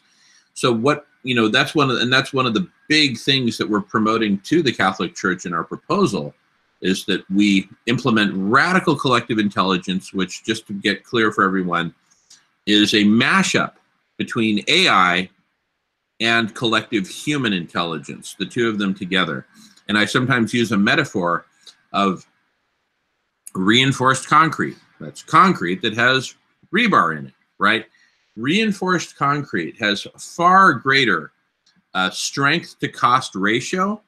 So what, that's one of the big things that we're promoting to the Catholic Church in our proposal, is that we implement radical collective intelligence, which, just to get clear for everyone, is a mashup between AI and collective human intelligence, the two of them together. And I sometimes use a metaphor of reinforced concrete. That's concrete that has rebar in it, right? Reinforced concrete has far greater strength to cost ratio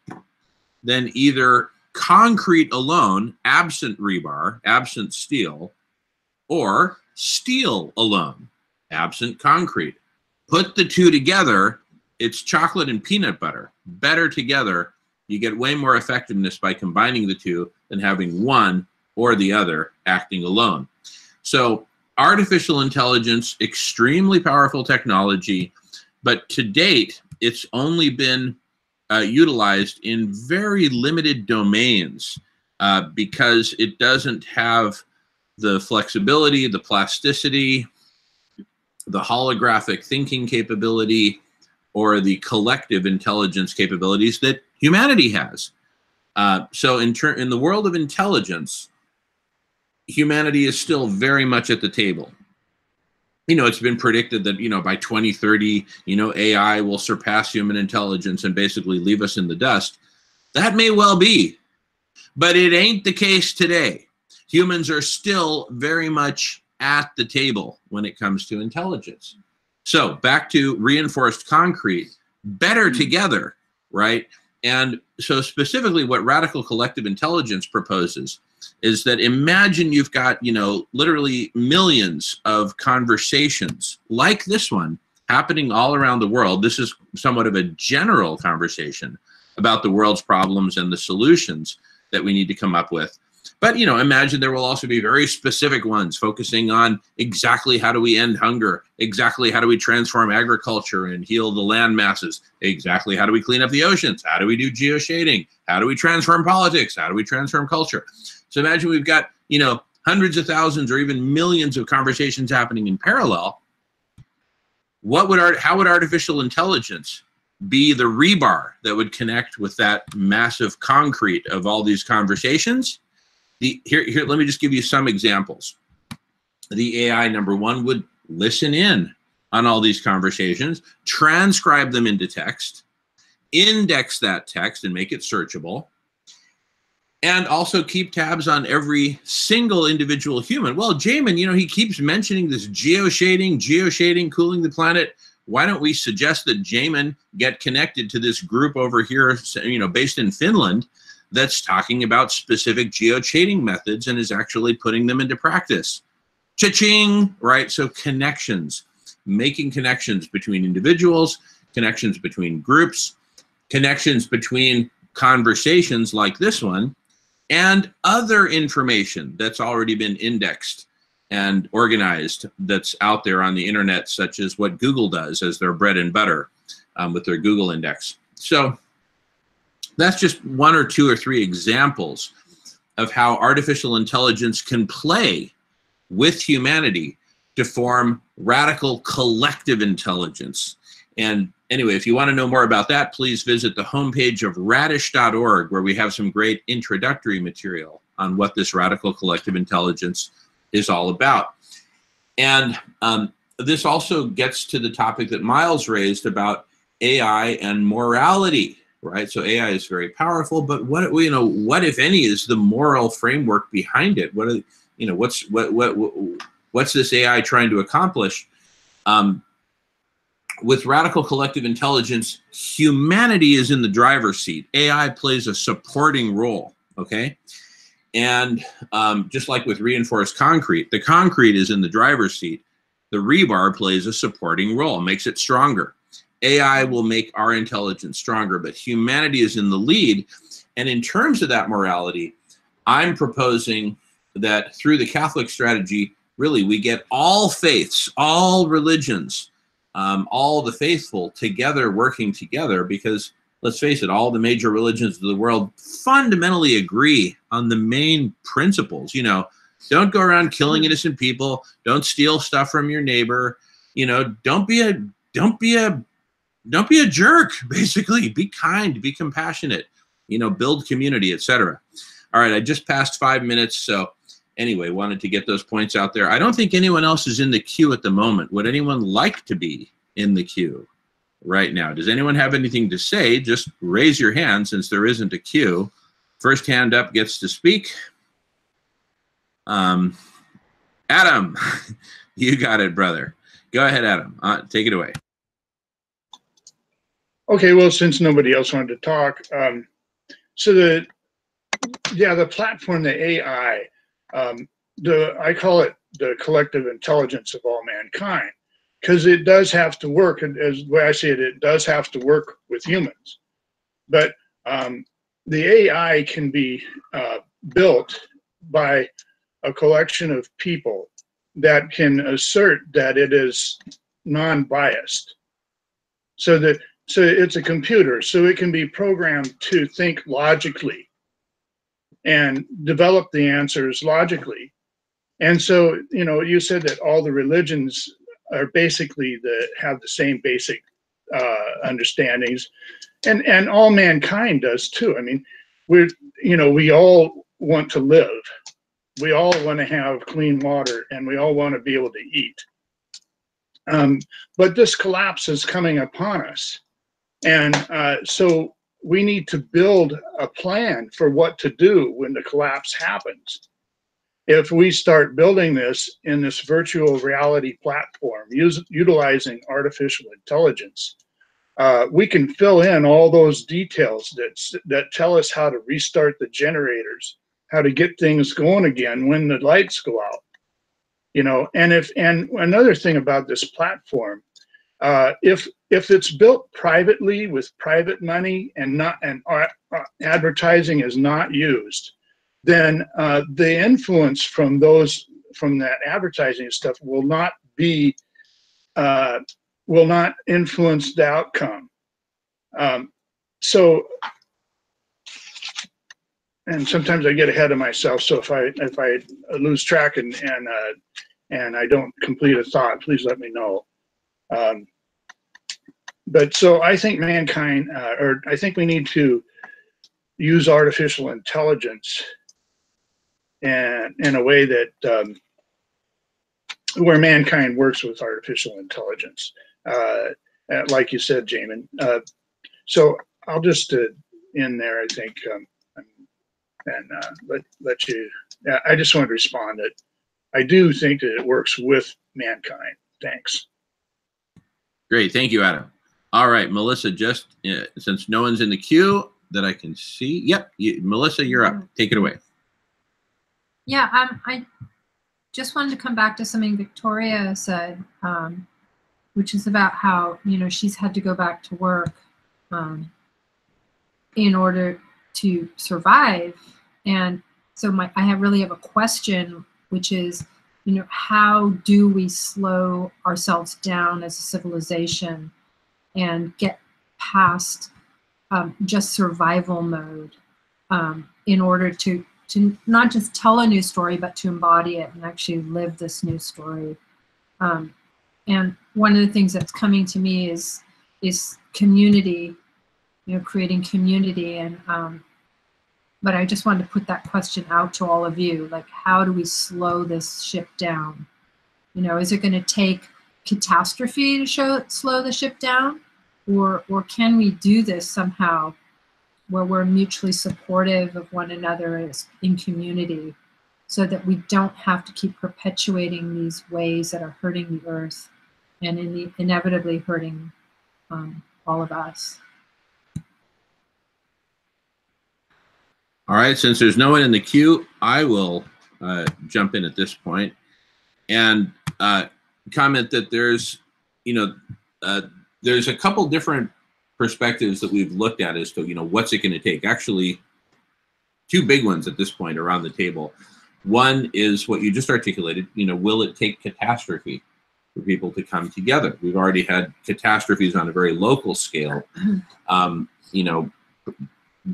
than either concrete alone, absent rebar, absent steel, or steel alone, absent concrete. Put the two together, it's chocolate and peanut butter. Better together, you get way more effectiveness by combining the two than having one or the other acting alone. So artificial intelligence, extremely powerful technology, but to date, it's only been utilized in very limited domains because it doesn't have the flexibility, the plasticity, the holographic thinking capability, or the collective intelligence capabilities that humanity has. So in the world of intelligence, humanity is still very much at the table. It's been predicted that, by 2030, AI will surpass human intelligence and basically leave us in the dust. That may well be, but it ain't the case today. Humans are still very much at the table when it comes to intelligence. So back to reinforced concrete, better together, right? And so specifically what radical collective intelligence proposes is that, imagine you've got, literally millions of conversations like this one happening all around the world. This is somewhat of a general conversation about the world's problems and the solutions that we need to come up with. But, imagine there will also be very specific ones focusing on exactly how do we end hunger, exactly how do we transform agriculture and heal the land masses, exactly how do we clean up the oceans, how do we do geoshading, how do we transform politics, how do we transform culture. So imagine we've got, hundreds of thousands or even millions of conversations happening in parallel. How would artificial intelligence be the rebar that would connect with that massive concrete of all these conversations? Here, let me just give you some examples. The AI, number one, would listen in on all these conversations, transcribe them into text, index that text and make it searchable, and also keep tabs on every single individual human. Well, Jamin, he keeps mentioning this geoshading, cooling the planet. Why don't we suggest that Jamin get connected to this group over here, based in Finland, that's talking about specific geoshading methods and is actually putting them into practice. Cha-ching, right? So connections, making connections between individuals, connections between groups, connections between conversations like this one, and other information that's already been indexed and organized that's out there on the internet, such as what Google does as their bread and butter with their Google index. So that's just one or two or three examples of how artificial intelligence can play with humanity to form radical collective intelligence. And anyway, if you want to know more about that, please visit the homepage of radish.org, where we have some great introductory material on what this radical collective intelligence is all about. And this also gets to the topic that Miles raised about AI and morality, right? So AI is very powerful, but what if any is the moral framework behind it? What are, you know, what's this AI trying to accomplish? With radical collective intelligence, humanity is in the driver's seat. AI plays a supporting role, okay? And just like with reinforced concrete, the concrete is in the driver's seat. The rebar plays a supporting role, makes it stronger. AI will make our intelligence stronger, but humanity is in the lead. And in terms of that morality, I'm proposing that through the Catholic strategy, really, we get all faiths, all religions, all the faithful together, working together, because let's face it, all the major religions of the world fundamentally agree on the main principles. You know, don't go around killing innocent people. Don't steal stuff from your neighbor. You know, don't be a jerk, basically. Be kind, be compassionate, you know, build community, etc. All right, I just passed 5 minutes, so anyway, wanted to get those points out there. I don't think anyone else is in the queue at the moment. Would anyone like to be in the queue right now? Does anyone have anything to say? Just raise your hand since there isn't a queue. First hand up gets to speak. Adam, you got it, brother. Go ahead, Adam. Take it away. Okay, well, since nobody else wanted to talk, so the platform, the AI, I call it the collective intelligence of all mankind, because it does have to work, and as the way I see it, it does have to work with humans. But the AI can be built by a collection of people that can assert that it is non-biased. So it's a computer, so it can be programmed to think logically and develop the answers logically. And so, you know, you said that all the religions are basically have the same basic understandings, and all mankind does too. I mean, we all want to live. We all want to have clean water, and we all want to be able to eat. But this collapse is coming upon us. And so we need to build a plan for what to do when the collapse happens. If we start building this in this virtual reality platform, utilizing artificial intelligence, we can fill in all those details that tell us how to restart the generators, how to get things going again when the lights go out. You know, and another thing about this platform, if it's built privately with private money and advertising is not used, then the influence from that advertising stuff will not influence the outcome. And sometimes I get ahead of myself. So if I lose track and I don't complete a thought, please let me know. But so I think mankind, or I think we need to use artificial intelligence in a way that where mankind works with artificial intelligence, like you said, Jamin. So I'll just end there, I think, and let you. I just wanted to respond that I do think that it works with mankind. Thanks. Great, thank you, Adam. All right, Melissa, just since no one's in the queue that I can see. Yep, Melissa, you're up. Take it away. Yeah, I just wanted to come back to something Victoria said, which is about how, you know, she's had to go back to work in order to survive. And so I really have a question, which is, you know, how do we slow ourselves down as a civilization and get past just survival mode in order to not just tell a new story, but to embody it and actually live this new story. And one of the things that's coming to me is community, you know, creating community. And but I just wanted to put that question out to all of you, like, how do we slow this ship down? You know, is it going to take catastrophe to slow the ship down? Or can we do this somehow where we're mutually supportive of one another in community, so that we don't have to keep perpetuating these ways that are hurting the earth and inevitably hurting all of us. All right, since there's no one in the queue, I will jump in at this point and comment that there's a couple different perspectives that we've looked at as to, what's it going to take. Actually, two big ones at this point around the table. One is what you just articulated, will it take catastrophe for people to come together? We've already had catastrophes on a very local scale.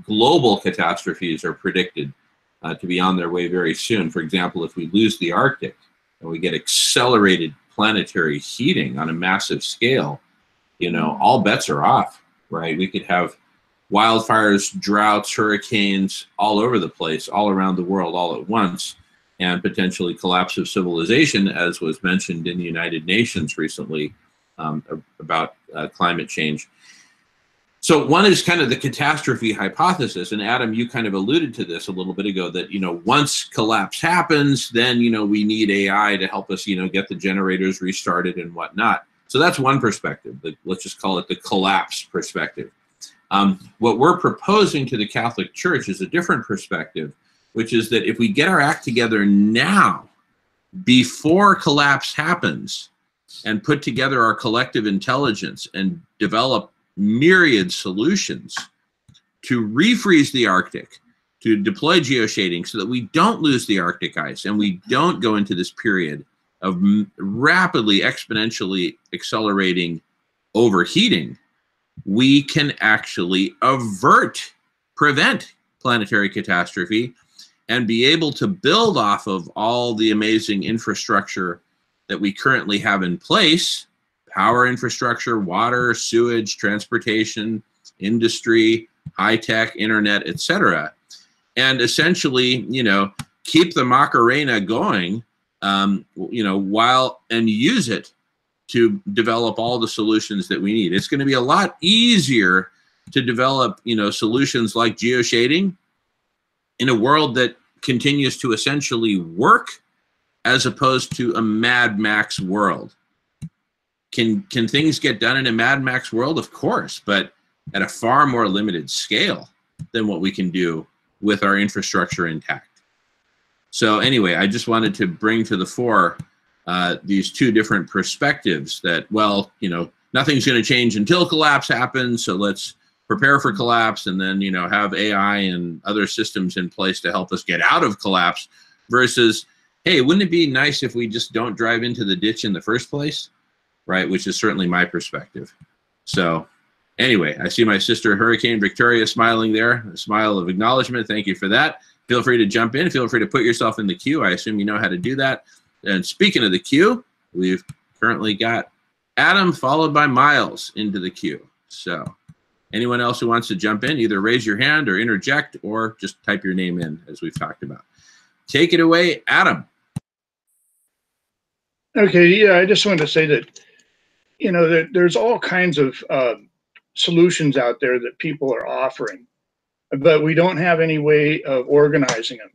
Global catastrophes are predicted to be on their way very soon. For example, if we lose the Arctic and we get accelerated planetary heating on a massive scale, all bets are off, right? We could have wildfires, droughts, hurricanes all over the place, all around the world, all at once, and potentially collapse of civilization, as was mentioned in the United Nations recently about climate change. So one is kind of the catastrophe hypothesis, and Adam, you kind of alluded to this a little bit ago, that once collapse happens, then we need AI to help us get the generators restarted and whatnot. So that's one perspective. Let's just call it the collapse perspective. What we're proposing to the Catholic Church is a different perspective, which is that if we get our act together now, before collapse happens, and put together our collective intelligence and develop myriad solutions to refreeze the Arctic, to deploy geoshading so that we don't lose the Arctic ice and we don't go into this period of rapidly, exponentially accelerating overheating, we can actually prevent planetary catastrophe and be able to build off of all the amazing infrastructure that we currently have in place: power infrastructure, water, sewage, transportation, industry, high-tech, internet, etc. And essentially, keep the Macarena going, and use it to develop all the solutions that we need. It's going to be a lot easier to develop, solutions like geoshading in a world that continues to essentially work, as opposed to a Mad Max world. Can things get done in a Mad Max world? Of course, but at a far more limited scale than what we can do with our infrastructure intact. So anyway, I just wanted to bring to the fore these two different perspectives that, nothing's going to change until collapse happens, so let's prepare for collapse and then, have AI and other systems in place to help us get out of collapse, versus, hey, wouldn't it be nice if we just don't drive into the ditch in the first place? Right, which is certainly my perspective. So anyway, I see my sister Hurricane Victoria smiling there, a smile of acknowledgement. Thank you for that. Feel free to jump in. Feel free to put yourself in the queue. I assume you know how to do that. And speaking of the queue, we've currently got Adam followed by Miles into the queue. So anyone else who wants to jump in, either raise your hand or interject, or just type your name in, as we've talked about. Take it away, Adam. Okay, yeah, I just wanted to say that there's all kinds of solutions out there that people are offering, but we don't have any way of organizing them,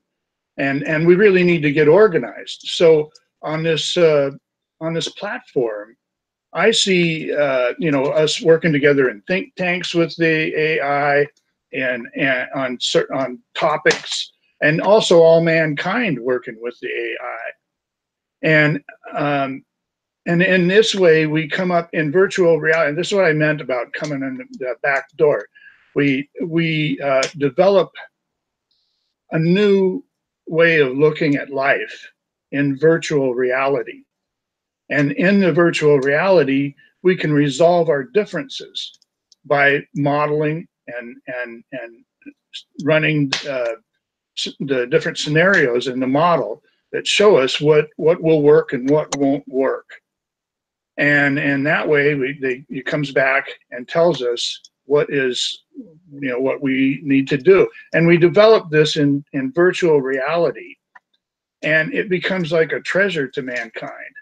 and we really need to get organized. So on this platform, I see us working together in think tanks with the AI and on topics, and also all mankind working with the AI, and in this way, we come up in virtual reality. And this is what I meant about coming in the back door. We develop a new way of looking at life in virtual reality. And in the virtual reality, we can resolve our differences by modeling and running the different scenarios in the model that show us what will work and what won't work. And that way, it comes back and tells us what we need to do. And we develop this in virtual reality, and it becomes like a treasure to mankind,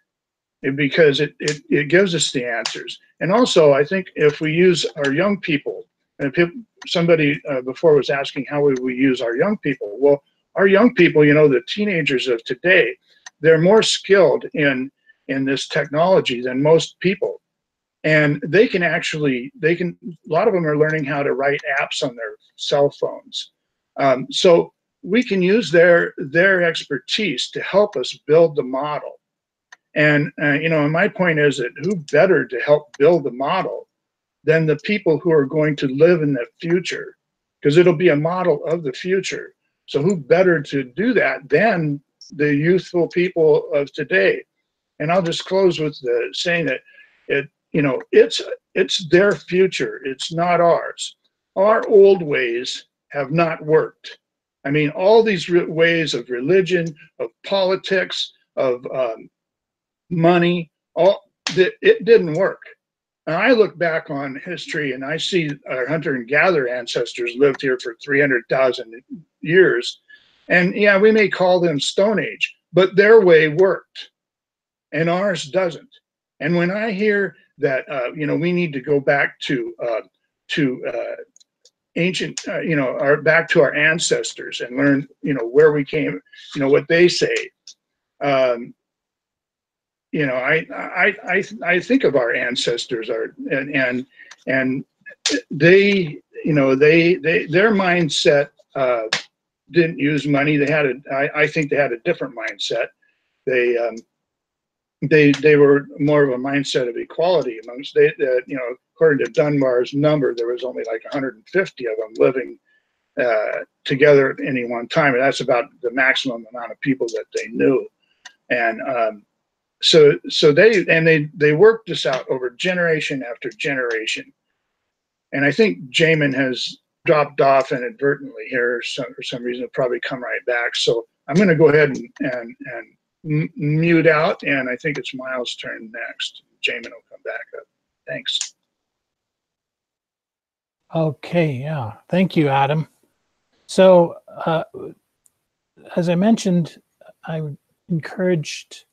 because it gives us the answers. And also, I think if we use our young people, and somebody before was asking how would we use our young people, well, our young people, you know, the teenagers of today, they're more skilled in this technology than most people. And they can actually, a lot of them are learning how to write apps on their cell phones. So we can use their expertise to help us build the model. And, you know, and my point is that who better to help build the model than the people who are going to live in the future? Because it'll be a model of the future. So who better to do that than the youthful people of today? And I'll just close with saying that you know, it's their future. It's not ours. Our old ways have not worked. I mean, all these ways of religion, of politics, of money, it didn't work. And I look back on history and I see our hunter and gatherer ancestors lived here for 300,000 years. And yeah, we may call them Stone Age, but their way worked and ours doesn't. And when I hear that, you know, we need to go back to ancient, you know, back to our ancestors and learn, you know, where we came, you know, what they say. You know, I think of our ancestors and they, you know, their mindset didn't use money. They had I think they had a different mindset. They were more of a mindset of equality amongst you know, according to Dunbar's number, there was only like 150 of them living together at any one time, and that's about the maximum amount of people that they knew. And so they worked this out over generation after generation. And I think Jamin has dropped off inadvertently here for some reason. He'll probably come right back. So I'm going to go ahead and mute out, and I think it's Miles' turn next. Jamin will come back up. Thanks. Okay, yeah. Thank you, Adam. So, as I mentioned, I encouraged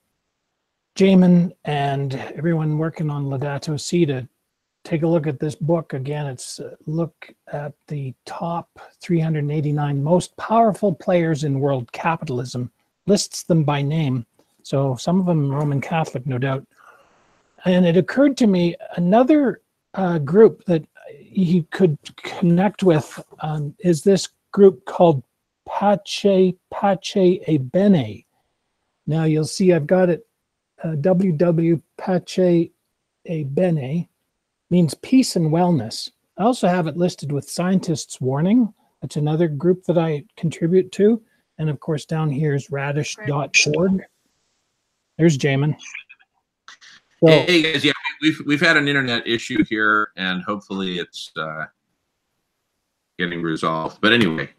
Jamin and everyone working on Laudato Si to take a look at this book. Again, it's a look at the top 389 most powerful players in world capitalism, lists them by name. So some of them Roman Catholic, no doubt. And it occurred to me another group that he could connect with is this group called Pace e Bene. Now you'll see I've got it, www Pace e Bene means peace and wellness. I also have it listed with Scientists Warning. That's another group that I contribute to. And of course, down here is radish.org. There's Jamin. So, hey guys, yeah, we've had an internet issue here, and hopefully it's getting resolved. But anyway,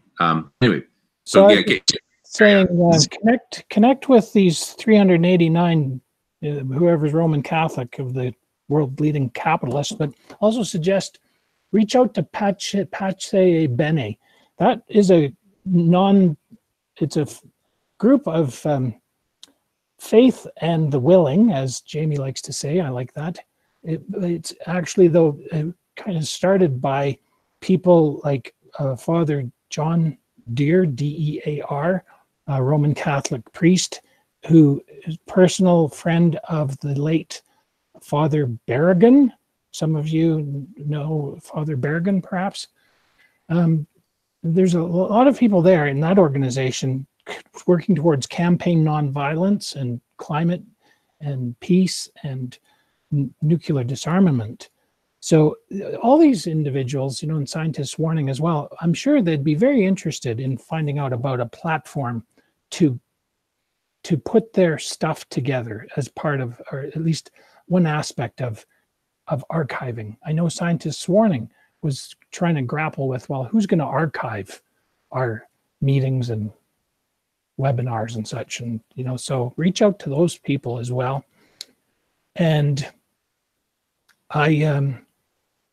so yeah, saying connect with these 389 whoever's Roman Catholic of the world leading capitalists, but also suggest reach out to Pace e Bene. That is it's a group of faith and the willing, as Jamie likes to say. I like that. It's actually, though, kind of started by people like Father John Dear, D-E-A-R, a Roman Catholic priest who is personal friend of the late Father Berrigan. Some of you know Father Berrigan, perhaps. There's a lot of people there in that organization working towards campaign nonviolence and climate and peace and nuclear disarmament. So all these individuals, you know, and Scientists Warning as well, I'm sure they'd be very interested in finding out about a platform to put their stuff together as part of, or at least one aspect of archiving. I know Scientists Warning was trying to grapple with, well, who's going to archive our meetings and webinars and such, and you know, so reach out to those people as well. And I,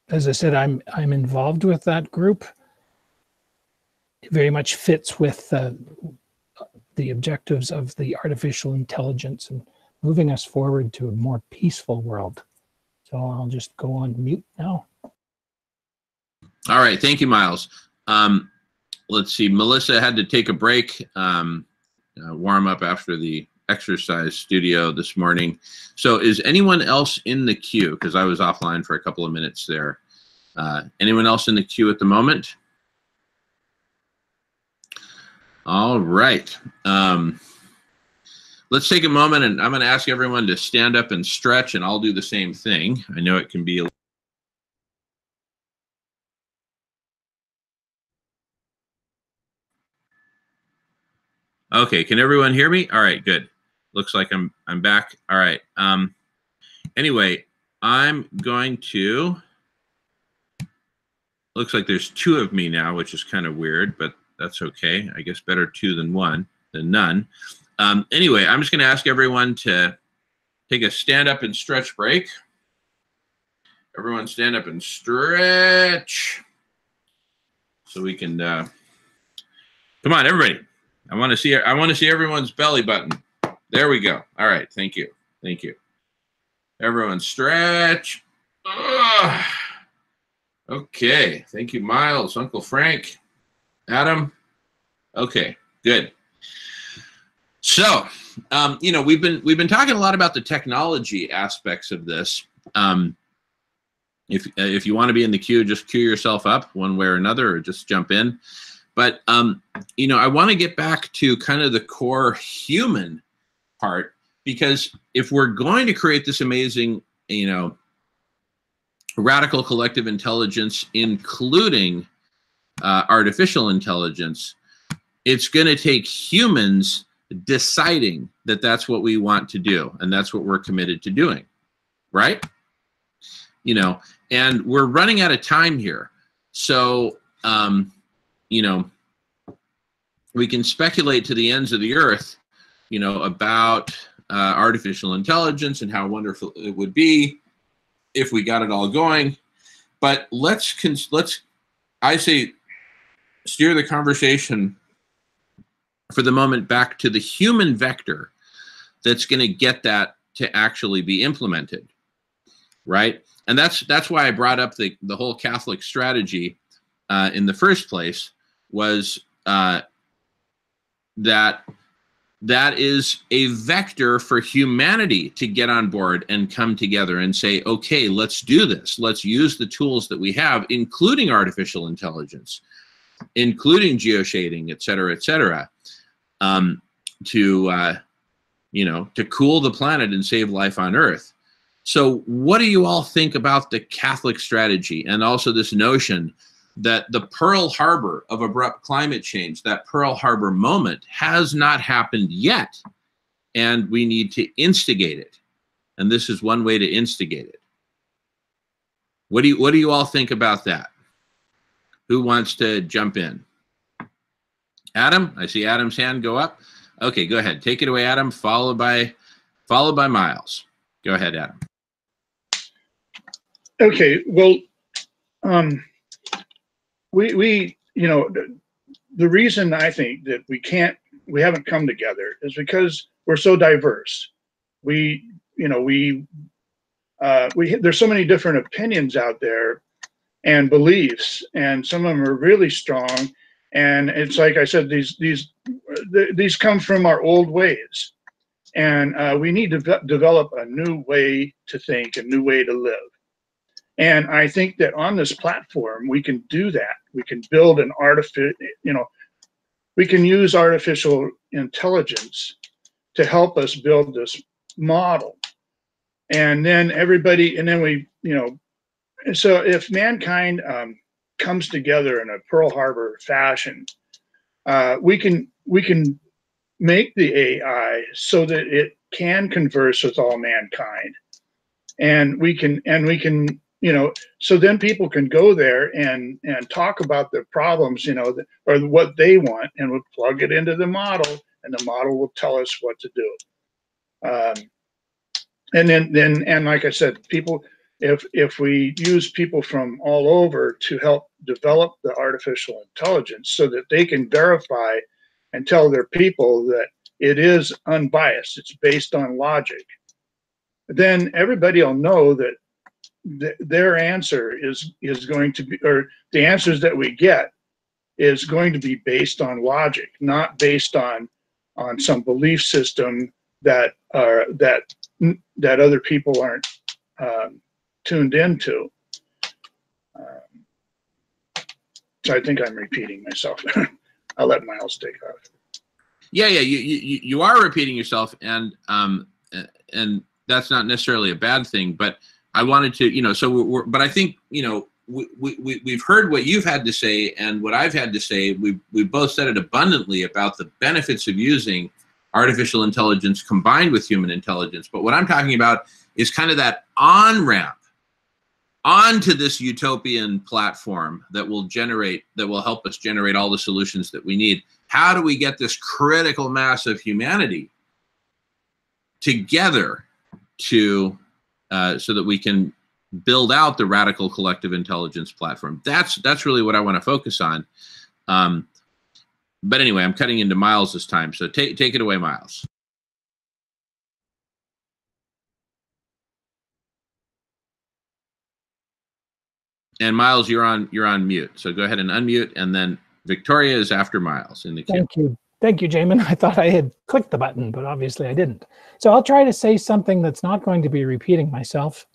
as I said, I'm involved with that group. It very much fits with the objectives of the artificial intelligence and moving us forward to a more peaceful world. So I'll just go on mute now. All right, thank you, Miles. let's see, Melissa had to take a break, warm up after the exercise studio this morning. So is anyone else in the queue? Because I was offline for a couple of minutes there. Anyone else in the queue at the moment? All right. Let's take a moment, and I'm going to ask everyone to stand up and stretch, and I'll do the same thing. I know it can be a Okay, can everyone hear me? All right, good. Looks like I'm back. All right. Anyway, I'm going to. Looks like there's two of me now, which is kind of weird, but that's okay. I guess better two than none. Anyway, I'm just going to ask everyone to take a stand up and stretch break. Everyone stand up and stretch. So we can come on, everybody. I want to see everyone's belly button. There we go. All right, thank you. Thank you. Everyone stretch. Ugh. Okay, thank you, Miles, Uncle Frank, Adam. Okay, good. So, you know, we've been talking a lot about the technology aspects of this. If you want to be in the queue, just queue yourself up one way or another, or just jump in. But you know, I want to get back to kind of the core human part, because if we're going to create this amazing, you know, radical collective intelligence, including artificial intelligence, it's going to take humans deciding that that's what we want to do, and that's what we're committed to doing, right? You know, and we're running out of time here. So, you know, we can speculate to the ends of the earth, you know, about artificial intelligence and how wonderful it would be if we got it all going. But let's I say, steer the conversation for the moment back to the human vector that's going to get that to actually be implemented, right? And that's why I brought up the whole Catholic strategy in the first place, was that is a vector for humanity to get on board and come together and say, okay, let's do this. Let's use the tools that we have, including artificial intelligence, including geoshading, et cetera, to you know, to cool the planet and save life on Earth. So what do you all think about the Catholic strategy, and also this notion that the Pearl Harbor of abrupt climate change, that Pearl Harbor moment, has not happened yet, and we need to instigate it? And this is one way to instigate it. What do you all think about that? Who wants to jump in? Adam, I see Adam's hand go up. Okay, go ahead. Take it away, Adam, followed by Miles. Go ahead, Adam. Okay, well, we you know, the reason I think that we haven't come together is because we're so diverse. We, you know, there's so many different opinions out there and beliefs, and some of them are really strong. And it's like I said, these come from our old ways, and we need to develop a new way to think, a new way to live. And I think that on this platform, we can do that. We can build an we can use artificial intelligence to help us build this model. And then we, you know, so if mankind comes together in a Pearl Harbor fashion, we can make the AI so that it can converse with all mankind, and we can, you know, so then people can go there and talk about their problems, you know, or what they want, and we'll plug it into the model, and the model will tell us what to do. And then like I said, people, if we use people from all over to help develop the artificial intelligence so that they can verify and tell their people that it is unbiased, it's based on logic, then everybody will know that their answer is going to be, or the answers that we get is going to be based on logic, not based on some belief system that other people aren't tuned into. So I think I'm repeating myself. I'll let Miles take off. Yeah, you are repeating yourself, and that's not necessarily a bad thing. But I wanted to, but I think, we've heard what you've had to say and what I've had to say. We've both said it abundantly about the benefits of using artificial intelligence combined with human intelligence. But what I'm talking about is kind of that on-ramp onto this utopian platform that will help us generate all the solutions that we need. How do we get this critical mass of humanity together so that we can build out the radical collective intelligence platform? That's really what I want to focus on. But anyway, I'm cutting into Miles this time, so take it away, Miles. And Miles, you're on mute. So go ahead and unmute, and then Victoria is after Miles in the queue. Thank you, Jamin. I thought I had clicked the button, but obviously I didn't. So I'll try to say something that's not going to be repeating myself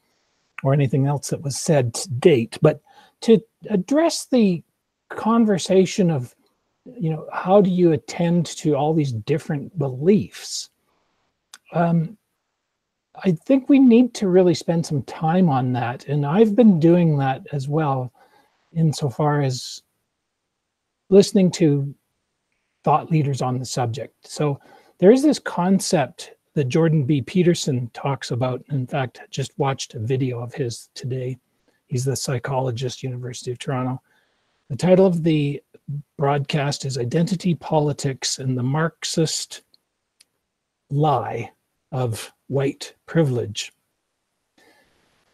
or anything else that was said to date, but to address the conversation of, how do you attend to all these different beliefs? I think we need to really spend some time on that. And I've been doing that as well, insofar as listening to thought leaders on the subject. So there is this concept that Jordan B. Peterson talks about. In fact, I just watched a video of his today. He's the psychologist, University of Toronto. The title of the broadcast is Identity Politics and the Marxist Lie of White Privilege.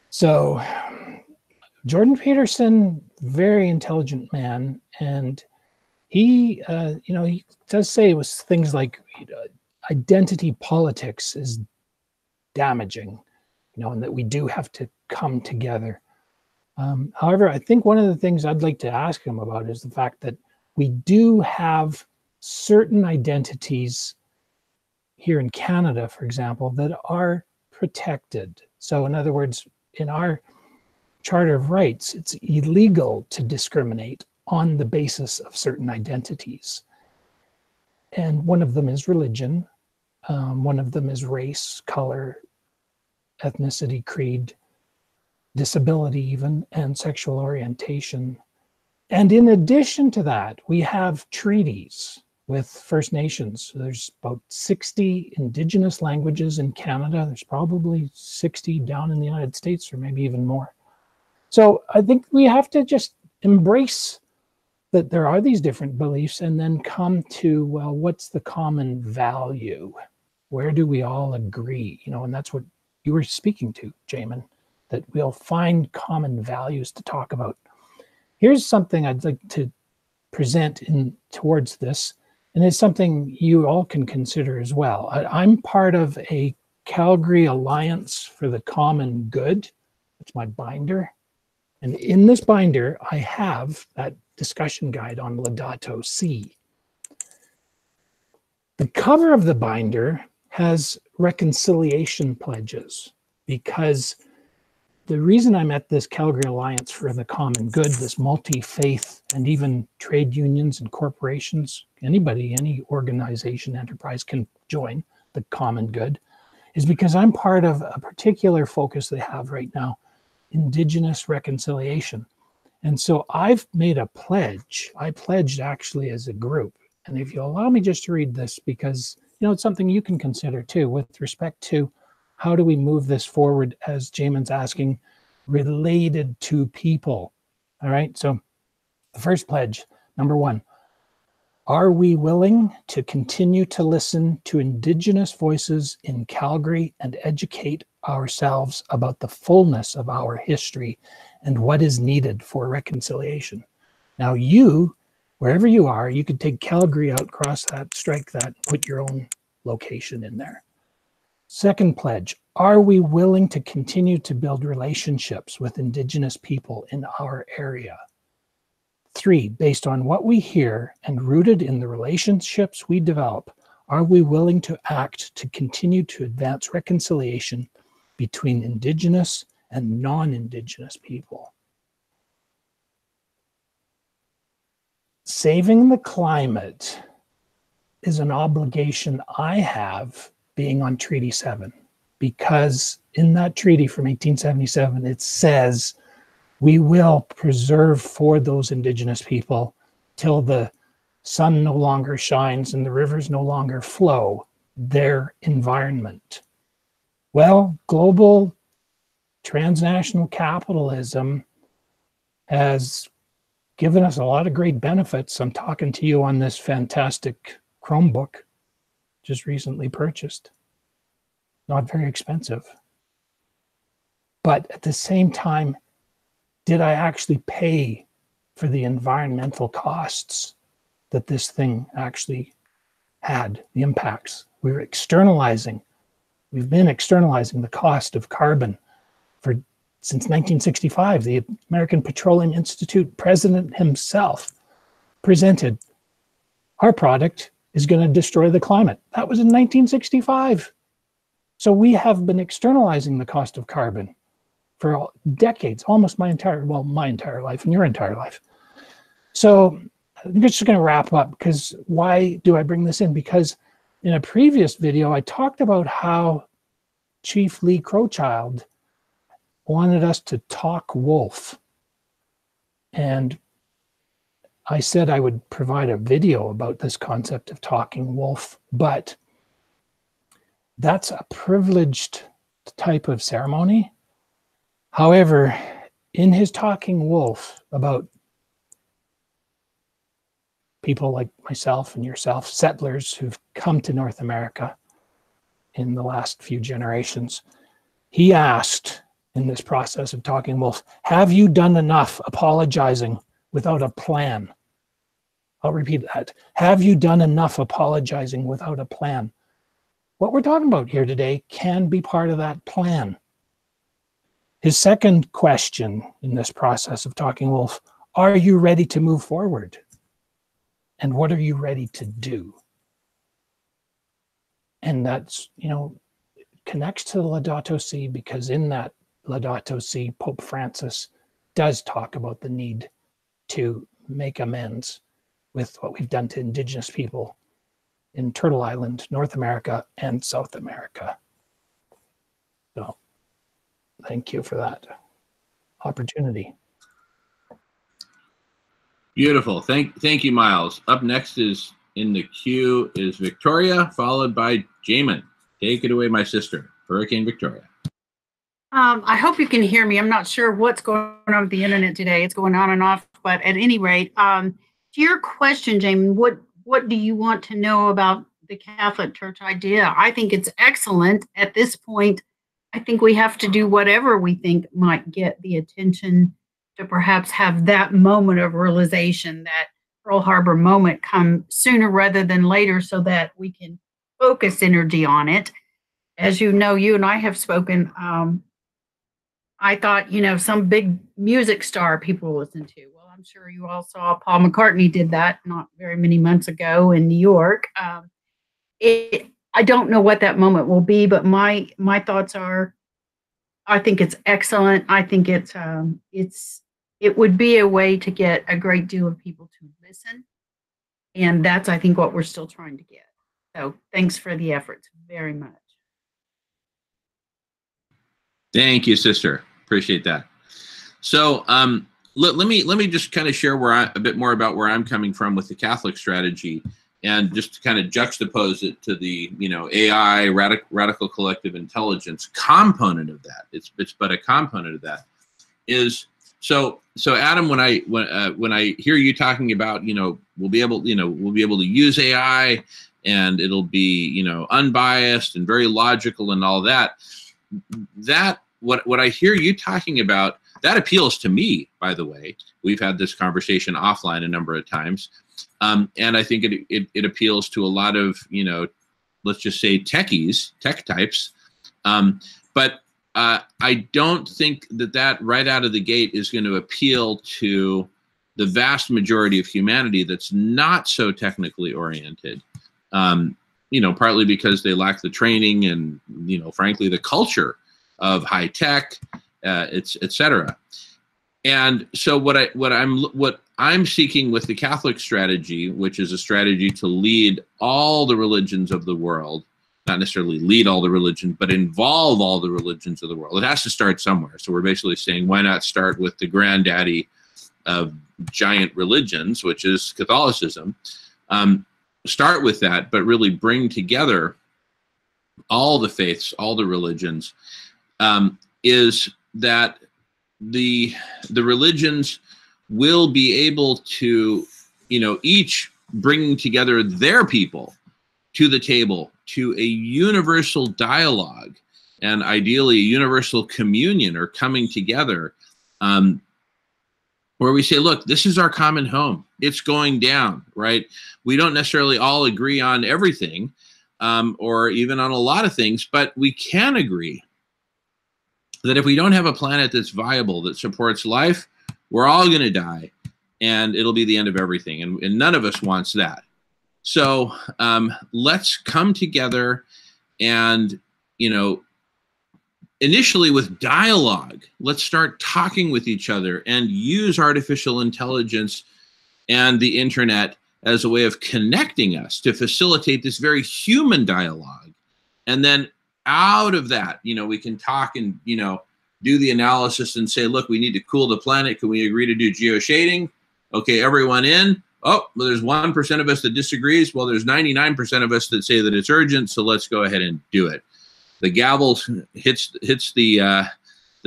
So Jordan Peterson, very intelligent man, and he does say it was things like identity politics is damaging, and that we do have to come together. However, I think one of the things I'd like to ask him about is the fact that we do have certain identities here in Canada, for example, that are protected. So in other words, in our Charter of Rights, it's illegal to discriminate on the basis of certain identities. And one of them is religion. One of them is race, color, ethnicity, creed, disability even, and sexual orientation. And in addition to that, we have treaties with First Nations. There's about 60 Indigenous languages in Canada. There's probably 60 down in the United States, or maybe even more. So I think we have to just embrace that there are these different beliefs and then come to, well, what's the common value? Where do we all agree? And that's what you were speaking to, Jamin, that we'll find common values to talk about. Here's something I'd like to present towards this. And it's something you all can consider as well. I'm part of a Calgary Alliance for the Common Good. It's my binder. And in this binder, I have that discussion guide on Laudato Si. The cover of the binder has reconciliation pledges, because the reason I'm at this Calgary Alliance for the Common Good, this multi-faith and even trade unions and corporations, anybody, any organization, enterprise can join the Common Good, is because I'm part of a particular focus they have right now, Indigenous reconciliation. And so I've made a pledge. I pledged actually as a group. And if you'll allow me just to read this, because it's something you can consider too, with respect to how do we move this forward, as Jamin's asking, related to people. All right, so the first pledge, number 1, are we willing to continue to listen to Indigenous voices in Calgary and educate ourselves about the fullness of our history and what is needed for reconciliation? Now you, wherever you are, you could take Calgary out, cross that, strike that, put your own location in there. Second pledge, are we willing to continue to build relationships with Indigenous people in our area? 3, based on what we hear and rooted in the relationships we develop, are we willing to act to continue to advance reconciliation between Indigenous and non-Indigenous people? Saving the climate is an obligation I have being on Treaty 7, because in that treaty from 1877, it says we will preserve for those Indigenous people till the sun no longer shines and the rivers no longer flow, their environment. Well, global transnational capitalism has given us a lot of great benefits. I'm talking to you on this fantastic Chromebook, just recently purchased. Not very expensive. But at the same time, did I actually pay for the environmental costs that this thing actually had, the impacts? We were externalizing. We've been externalizing the cost of carbon since 1965. The American Petroleum Institute president himself presented, our product is going to destroy the climate. That was in 1965. So we have been externalizing the cost of carbon for decades, almost my entire life and your entire life. So I'm just going to wrap up, because why do I bring this in? Because in a previous video, I talked about how Chief Lee Crowchild wanted us to talk wolf. And I said I would provide a video about this concept of talking wolf, but that's a privileged type of ceremony. However, in his talking wolf about people like myself and yourself, settlers who've come to North America in the last few generations, he asked in this process of talking wolf, have you done enough apologizing without a plan? I'll repeat that. Have you done enough apologizing without a plan? What we're talking about here today can be part of that plan. His second question in this process of talking wolf, are you ready to move forward? And what are you ready to do? And that's, connects to the Laudato Si, because in that Laudato Si, Pope Francis does talk about the need to make amends with what we've done to Indigenous people in Turtle Island, North America, and South America. So thank you for that opportunity. Beautiful. Thank you, Miles. Up next is in the queue is Victoria, followed by Jamin. Take it away, my sister, Hurricane Victoria. I hope you can hear me. I'm not sure what's going on with the internet today. It's going on and off, but at any rate, to your question, Jamin, what do you want to know about the Catholic Church idea? I think it's excellent. At this point, I think we have to do whatever we think might get the attention to perhaps have that moment of realization, that Pearl Harbor moment, come sooner rather than later, so that we can focus energy on it. As you know, you and I have spoken. I thought, some big music star people listen to. Well, I'm sure you all saw Paul McCartney did that not very many months ago in New York. I don't know what that moment will be, but my thoughts are, I think it's excellent. I think it would be a way to get a great deal of people to listen. And that's, I think, what we're still trying to get. So thanks for the efforts very much. Thank you, sister. Appreciate that. So let me just kind of share a bit more about where I'm coming from with the Catholic strategy, and just to kind of juxtapose it to the AI, radical collective intelligence component of that. It's but a component of that is so Adam, when I hear you talking about we'll be able to use AI, and it'll be unbiased and very logical and all that. What I hear you talking about, that appeals to me, by the way. We've had this conversation offline a number of times. And I think it appeals to a lot of, let's just say tech types. But I don't think that right out of the gate is going to appeal to the vast majority of humanity that's not so technically oriented, you know, partly because they lack the training and, you know, frankly, the culture of high tech, et cetera. And so what I'm seeking with the Catholic strategy, which is a strategy to lead all the religions of the world, not necessarily lead all the religions, but involve all the religions of the world. It has to start somewhere. So we're basically saying, why not start with the granddaddy of giant religions, which is Catholicism. Start with that, but really bring together all the faiths, all the religions, is that the religions will be able to, you know, each bringing together their people to the table, to a universal dialogue, and ideally a universal communion or coming together, where we say, look, this is our common home. It's going down, right? We don't necessarily all agree on everything, or even on a lot of things, but we can agree that if we don't have a planet that's viable, that supports life, we're all going to die, and it'll be the end of everything. And none of us wants that. So let's come together and, you know, initially with dialogue, let's start talking with each other and use artificial intelligence and the internet as a way of connecting us to facilitate this very human dialogue. And then out of that, you know, we can talk and, you know, do the analysis and say, look, we need to cool the planet. Can we agree to do geoshading? Okay, everyone in. Oh, well, there's 1% of us that disagrees. Well, there's 99% of us that say that it's urgent. So let's go ahead and do it. The gavel hits the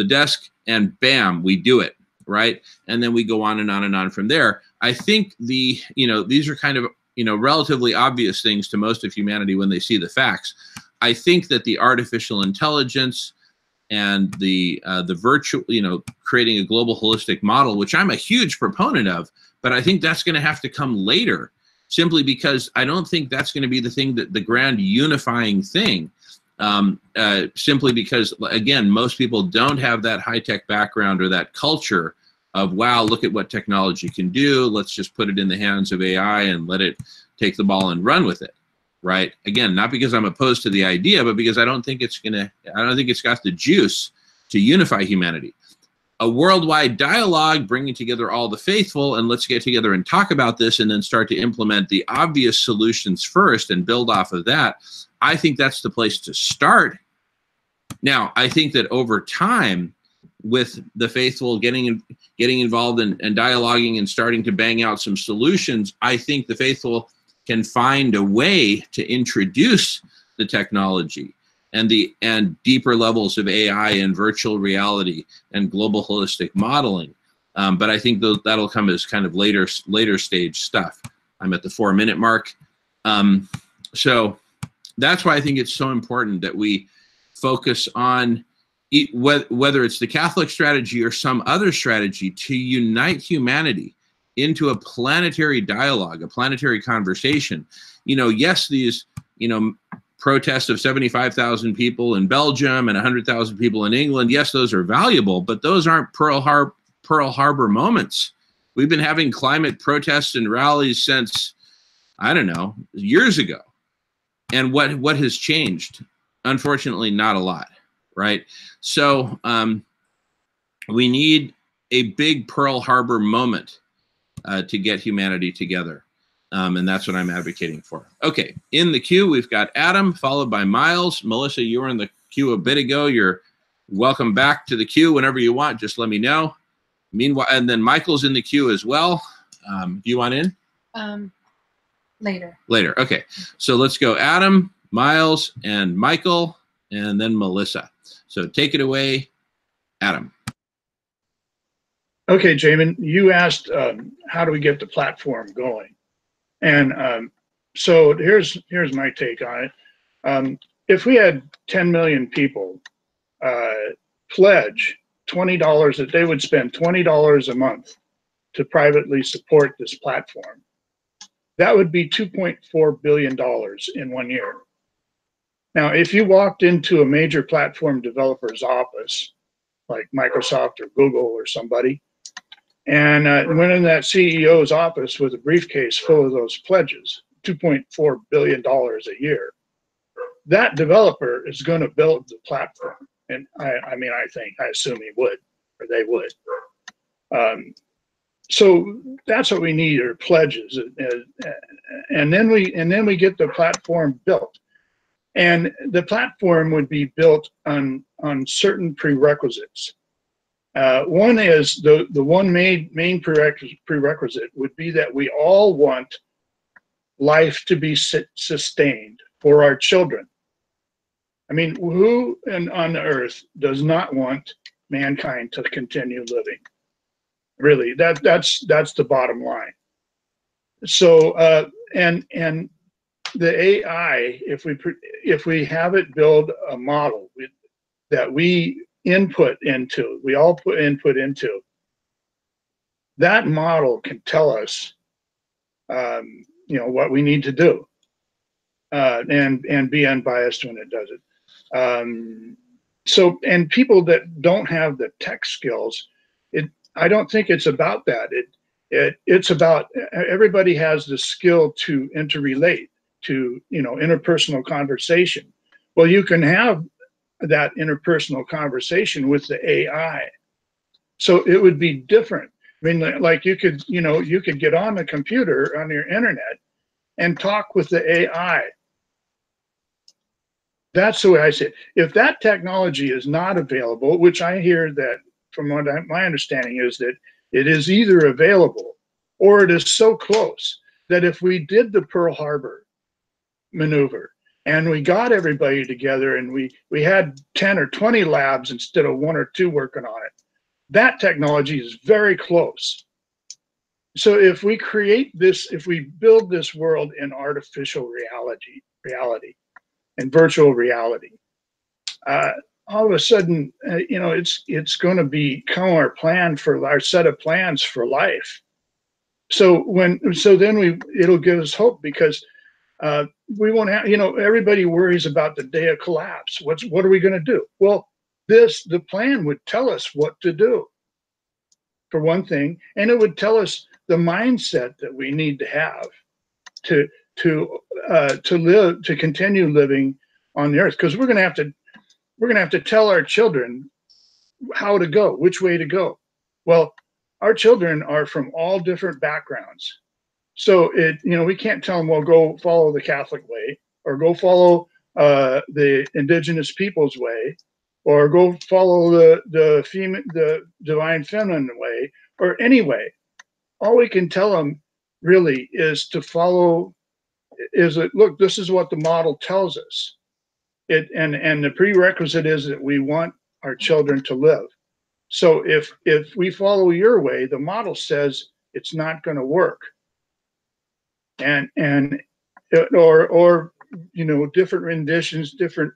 desk, and bam, we do it, right? And then we go on and on and on from there. I think these are kind of, you know, relatively obvious things to most of humanity when they see the facts. I think that the artificial intelligence and the virtual, you know, creating a global holistic model, which I'm a huge proponent of, but I think that's going to have to come later, simply because I don't think that's going to be the thing, that the grand unifying thing, simply because, again, most people don't have that high-tech background or that culture of, wow, look at what technology can do. Let's just put it in the hands of AI and let it take the ball and run with it. Right. Again, not because I'm opposed to the idea, but because I don't think it's got the juice to unify humanity. A worldwide dialogue, bringing together all the faithful, and let's get together and talk about this and then start to implement the obvious solutions first and build off of that. I think that's the place to start. Now, I think that over time, with the faithful getting involved and dialoguing and starting to bang out some solutions, I think the faithful can find a way to introduce the technology and deeper levels of AI and virtual reality and global holistic modeling. But I think that'll come as kind of later stage stuff. I'm at the 4-minute mark. So that's why I think it's so important that we focus on whether it's the Catholic strategy or some other strategy to unite humanity into a planetary dialogue, a planetary conversation. You know, yes, these, you know, protests of 75,000 people in Belgium and 100,000 people in England, yes, those are valuable, but those aren't Pearl Harbor moments. We've been having climate protests and rallies since, I don't know, years ago. And what has changed? Unfortunately, not a lot, right? So we need a big Pearl Harbor moment to get humanity together. And that's what I'm advocating for. Okay, in the queue, we've got Adam, followed by Miles. Melissa, you were in the queue a bit ago. You're welcome back to the queue whenever you want. Just let me know. Meanwhile, and then Michael's in the queue as well. Do you want in? Later. Later, okay. So let's go Adam, Miles, and Michael, and then Melissa. So take it away, Adam. Okay, Jamin, you asked how do we get the platform going? And so here's my take on it. If we had 10 million people pledge $20, that they would spend $20 a month to privately support this platform, that would be $2.4 billion in 1 year. Now, if you walked into a major platform developer's office, like Microsoft or Google or somebody, and went in that CEO's office with a briefcase full of those pledges, $2.4 billion a year. That developer is going to build the platform. And I mean, I assume he would, or they would. So that's what we need, are pledges. And then we get the platform built. And the platform would be built on certain prerequisites. One is the one main prerequisite would be that we all want life to be sustained for our children. I mean, who on the earth does not want mankind to continue living? Really, that's the bottom line. So and the AI, if we have it build a model that we input into, we all put input into, that model can tell us, what we need to do, and be unbiased when it does it. So, and people that don't have the tech skills, I don't think it's about that. It's about everybody has the skill to interrelate, to interpersonal conversation. Well, you can have that interpersonal conversation with the AI, so it would be different. I mean, like you could get on the computer on your internet and talk with the AI. That's the way I see it. If that technology is not available, which I hear that from what my understanding is that it is either available or it is so close that if we did the Pearl Harbor maneuver and we got everybody together and we had 10 or 20 labs instead of 1 or 2 working on it, that technology is very close. So if we create this, if we build this world in artificial reality and virtual reality, all of a sudden, it's going to become our plan for our set of plans for life. So then it'll give us hope, because we won't have, everybody worries about the day of collapse. What are we going to do? Well, the plan would tell us what to do, for one thing, and it would tell us the mindset that we need to have to live, to continue living on the earth, because we're going to have to tell our children how to go, which way to go. Well, our children are from all different backgrounds. So we can't tell them, well, go follow the Catholic way, or go follow the indigenous people's way, or go follow the divine feminine way, or any way. All we can tell them really is to follow, look, this is what the model tells us. And the prerequisite is that we want our children to live. So if we follow your way, the model says it's not going to work. Or different renditions, different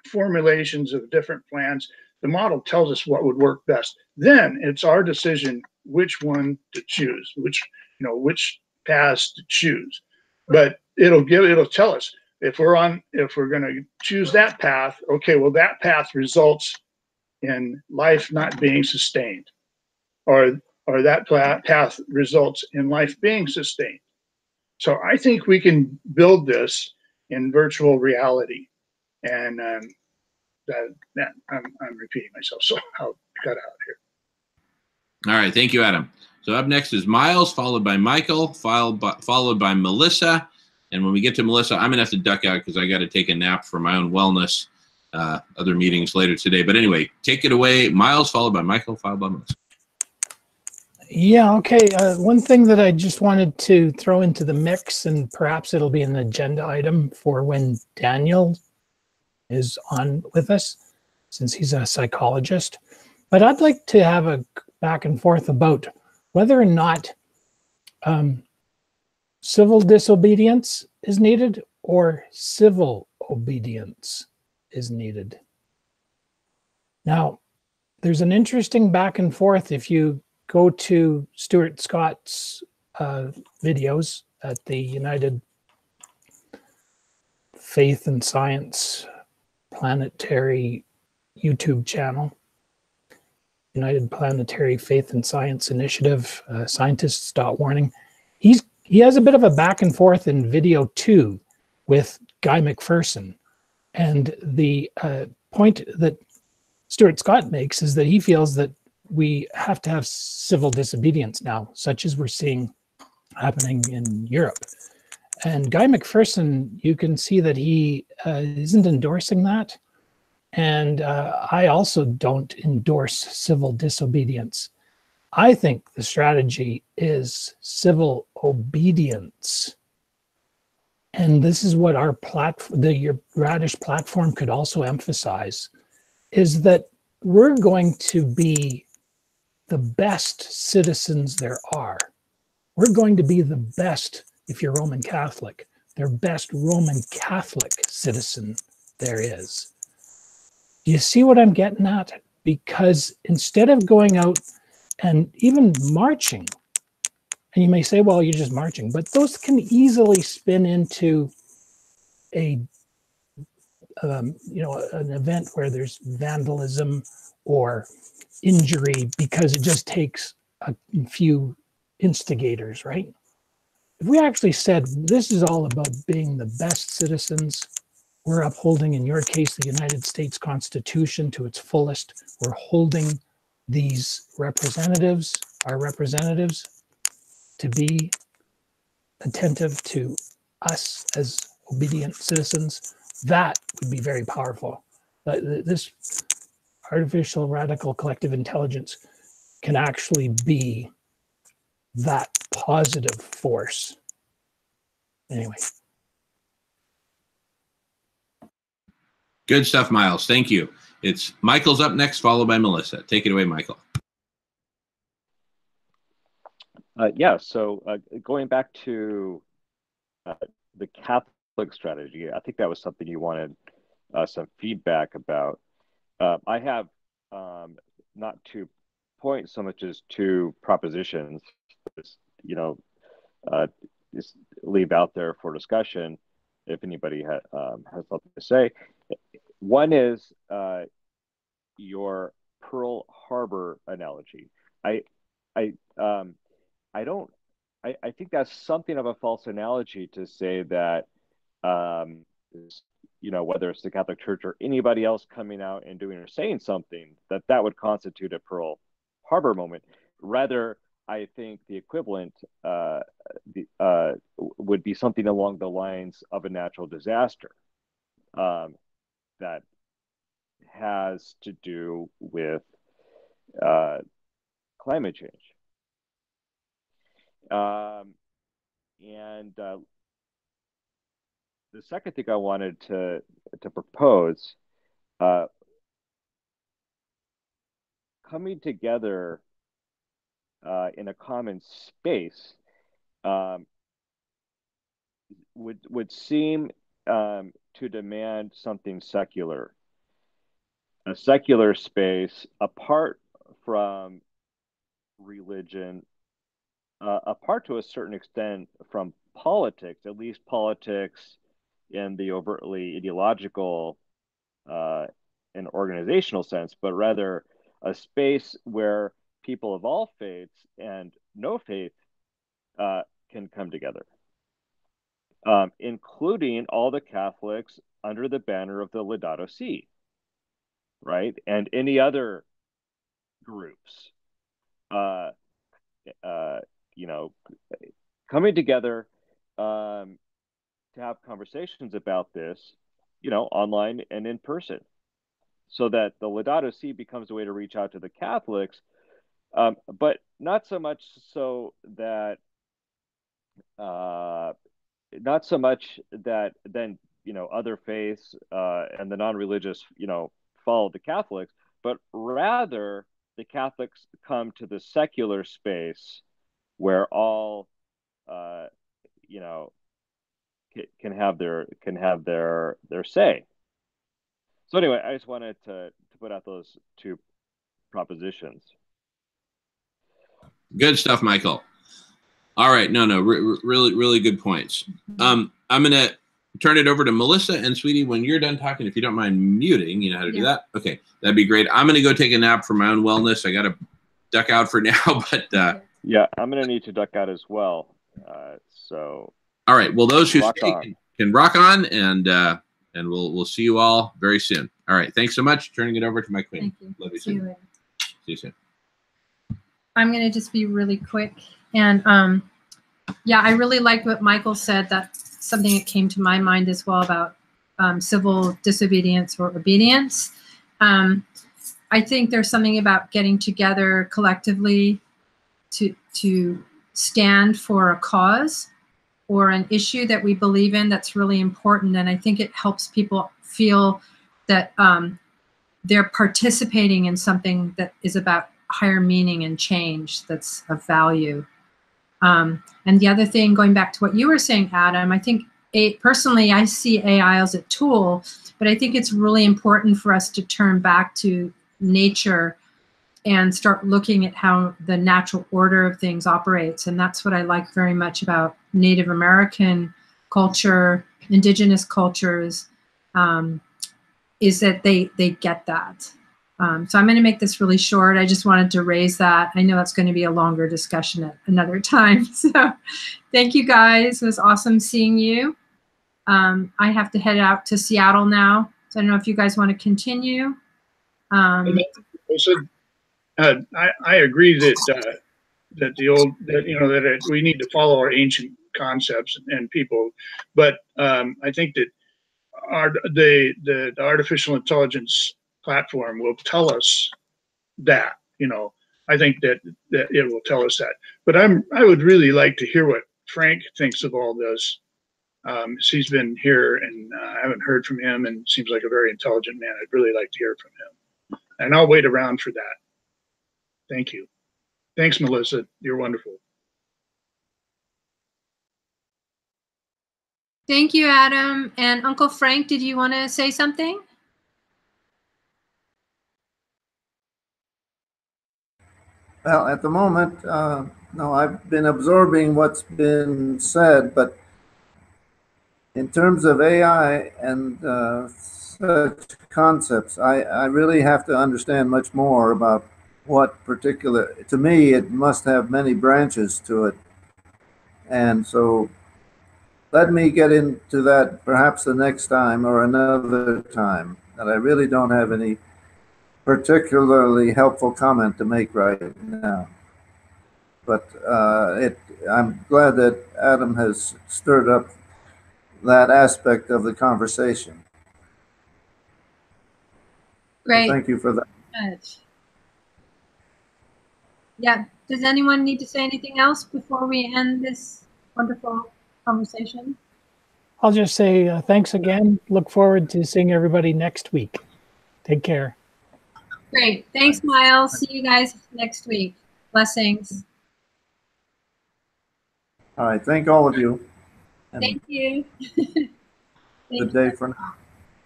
formulations of different plans. The model tells us what would work best. Then it's our decision which one to choose, which paths to choose. But it'll tell us if we're going to choose that path. Okay, well, that path results in life not being sustained, or that path results in life being sustained. So I think we can build this in virtual reality, and I'm repeating myself, so I'll cut out here. All right, thank you, Adam. So up next is Miles, followed by Michael, followed by Melissa. And when we get to Melissa, I'm going to have to duck out because I got to take a nap for my own wellness, other meetings later today. But anyway, take it away. Miles, followed by Michael, followed by Melissa. Yeah, okay. One thing that I just wanted to throw into the mix, and perhaps it'll be an agenda item for when Daniel is on with us, since he's a psychologist. But I'd like to have a back and forth about whether or not civil disobedience is needed or civil obedience is needed. Now, there's an interesting back and forth if you go to Stuart Scott's videos at the United Faith and Science Planetary YouTube channel. United Planetary Faith and Science Initiative, scientists.warning. He has a bit of a back and forth in video 2 with Guy McPherson. And the point that Stuart Scott makes is that he feels that we have to have civil disobedience now, such as we're seeing happening in Europe. And Guy McPherson, you can see that he isn't endorsing that. And I also don't endorse civil disobedience. I think the strategy is civil obedience. And this is what our platform, your Radish platform could also emphasize, is that we're going to be the best citizens there are. We're going to be the best, if you're Roman Catholic, their best Roman Catholic citizen there is. Do you see what I'm getting at? Because instead of going out and even marching, and you may say, well, you're just marching, but those can easily spin into a, an event where there's vandalism or injury because it just takes a few instigators, right? If we actually said, this is all about being the best citizens, we're upholding, in your case, the United States Constitution to its fullest. We're holding these representatives, our representatives, to be attentive to us as obedient citizens. That would be very powerful. This artificial radical collective intelligence can actually be that positive force. Anyway. Good stuff, Miles. Thank you. It's Michael's up next, followed by Melissa. Take it away, Michael. So going back to the Catholic strategy, I think that was something you wanted some feedback about. I have not 2 points so much as 2 propositions, just leave out there for discussion if anybody has something to say. One is your Pearl Harbor analogy. I think that's something of a false analogy to say that, whether it's the Catholic Church or anybody else coming out and doing or saying something, that would constitute a Pearl Harbor moment. Rather, I think the equivalent would be something along the lines of a natural disaster that has to do with climate change. The second thing I wanted to propose, coming together in a common space would seem to demand something secular, a secular space apart from religion, apart to a certain extent from politics, at least politics in the overtly ideological and organizational sense, but rather a space where people of all faiths and no faith can come together, including all the Catholics under the banner of the Laudato Si, right? And any other groups, coming together to have conversations about this, online and in person, so that the Laudato Si becomes a way to reach out to the Catholics, but not so much so that then other faiths and the non-religious follow the Catholics, but rather the Catholics come to the secular space where all can have their say. So anyway, I just wanted to put out those 2 propositions. Good stuff, Michael. All right, really good points. I'm gonna turn it over to Melissa. And Sweetie, when you're done talking, if you don't mind muting, you know how to do that? Okay, that'd be great. I'm going to go take a nap for my own wellness. I got to duck out for now, but yeah, I'm going to need to duck out as well. So all right. Well, those who stay can rock on, and we'll see you all very soon. All right. Thanks so much. Turning it over to my queen. Thank you. Love you See you soon. later. See you soon. I'm going to just be really quick. And yeah, I really liked what Michael said. That's something that came to my mind as well about civil disobedience or obedience. I think there's something about getting together collectively to stand for a cause or an issue that we believe in that's really important. And I think it helps people feel that they're participating in something that is about higher meaning and change that's of value. And the other thing, going back to what you were saying, Adam, I think personally, I see AI as a tool, but I think it's really important for us to turn back to nature and start looking at how the natural order of things operates. And that's what I like very much about Native American culture, indigenous cultures, is that they get that. So I'm going to make this really short. I just wanted to raise that. I know it's going to be a longer discussion at another time. So thank you guys. It was awesome seeing you. I have to head out to Seattle now. So I don't know if you guys want to continue. I agree that that we need to follow our ancient concepts and people, but I think that the artificial intelligence platform will tell us that. I think that it will tell us that. But I would really like to hear what Frank thinks of all this. He's been here and I haven't heard from him, and seems like a very intelligent man. I'd really like to hear from him, and I'll wait around for that. Thank you. Thanks, Melissa. You're wonderful. Thank you, Adam. And Uncle Frank, did you want to say something? Well, at the moment, no, I've been absorbing what's been said, but in terms of AI and such concepts, I really have to understand much more about what particular, to me, it must have many branches to it. And so let me get into that perhaps the next time or another time. And I really don't have any particularly helpful comment to make right now. But I'm glad that Adam has stirred up that aspect of the conversation. Great. So thank you for that. Good. Yeah. Does anyone need to say anything else before we end this wonderful conversation? I'll just say thanks again. Look forward to seeing everybody next week. Take care. Great. Thanks, Miles. See you guys next week. Blessings. All right. Thank all of you. And thank you. Good day for now.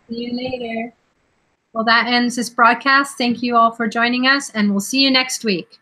See you later. Well, that ends this broadcast. Thank you all for joining us, and we'll see you next week.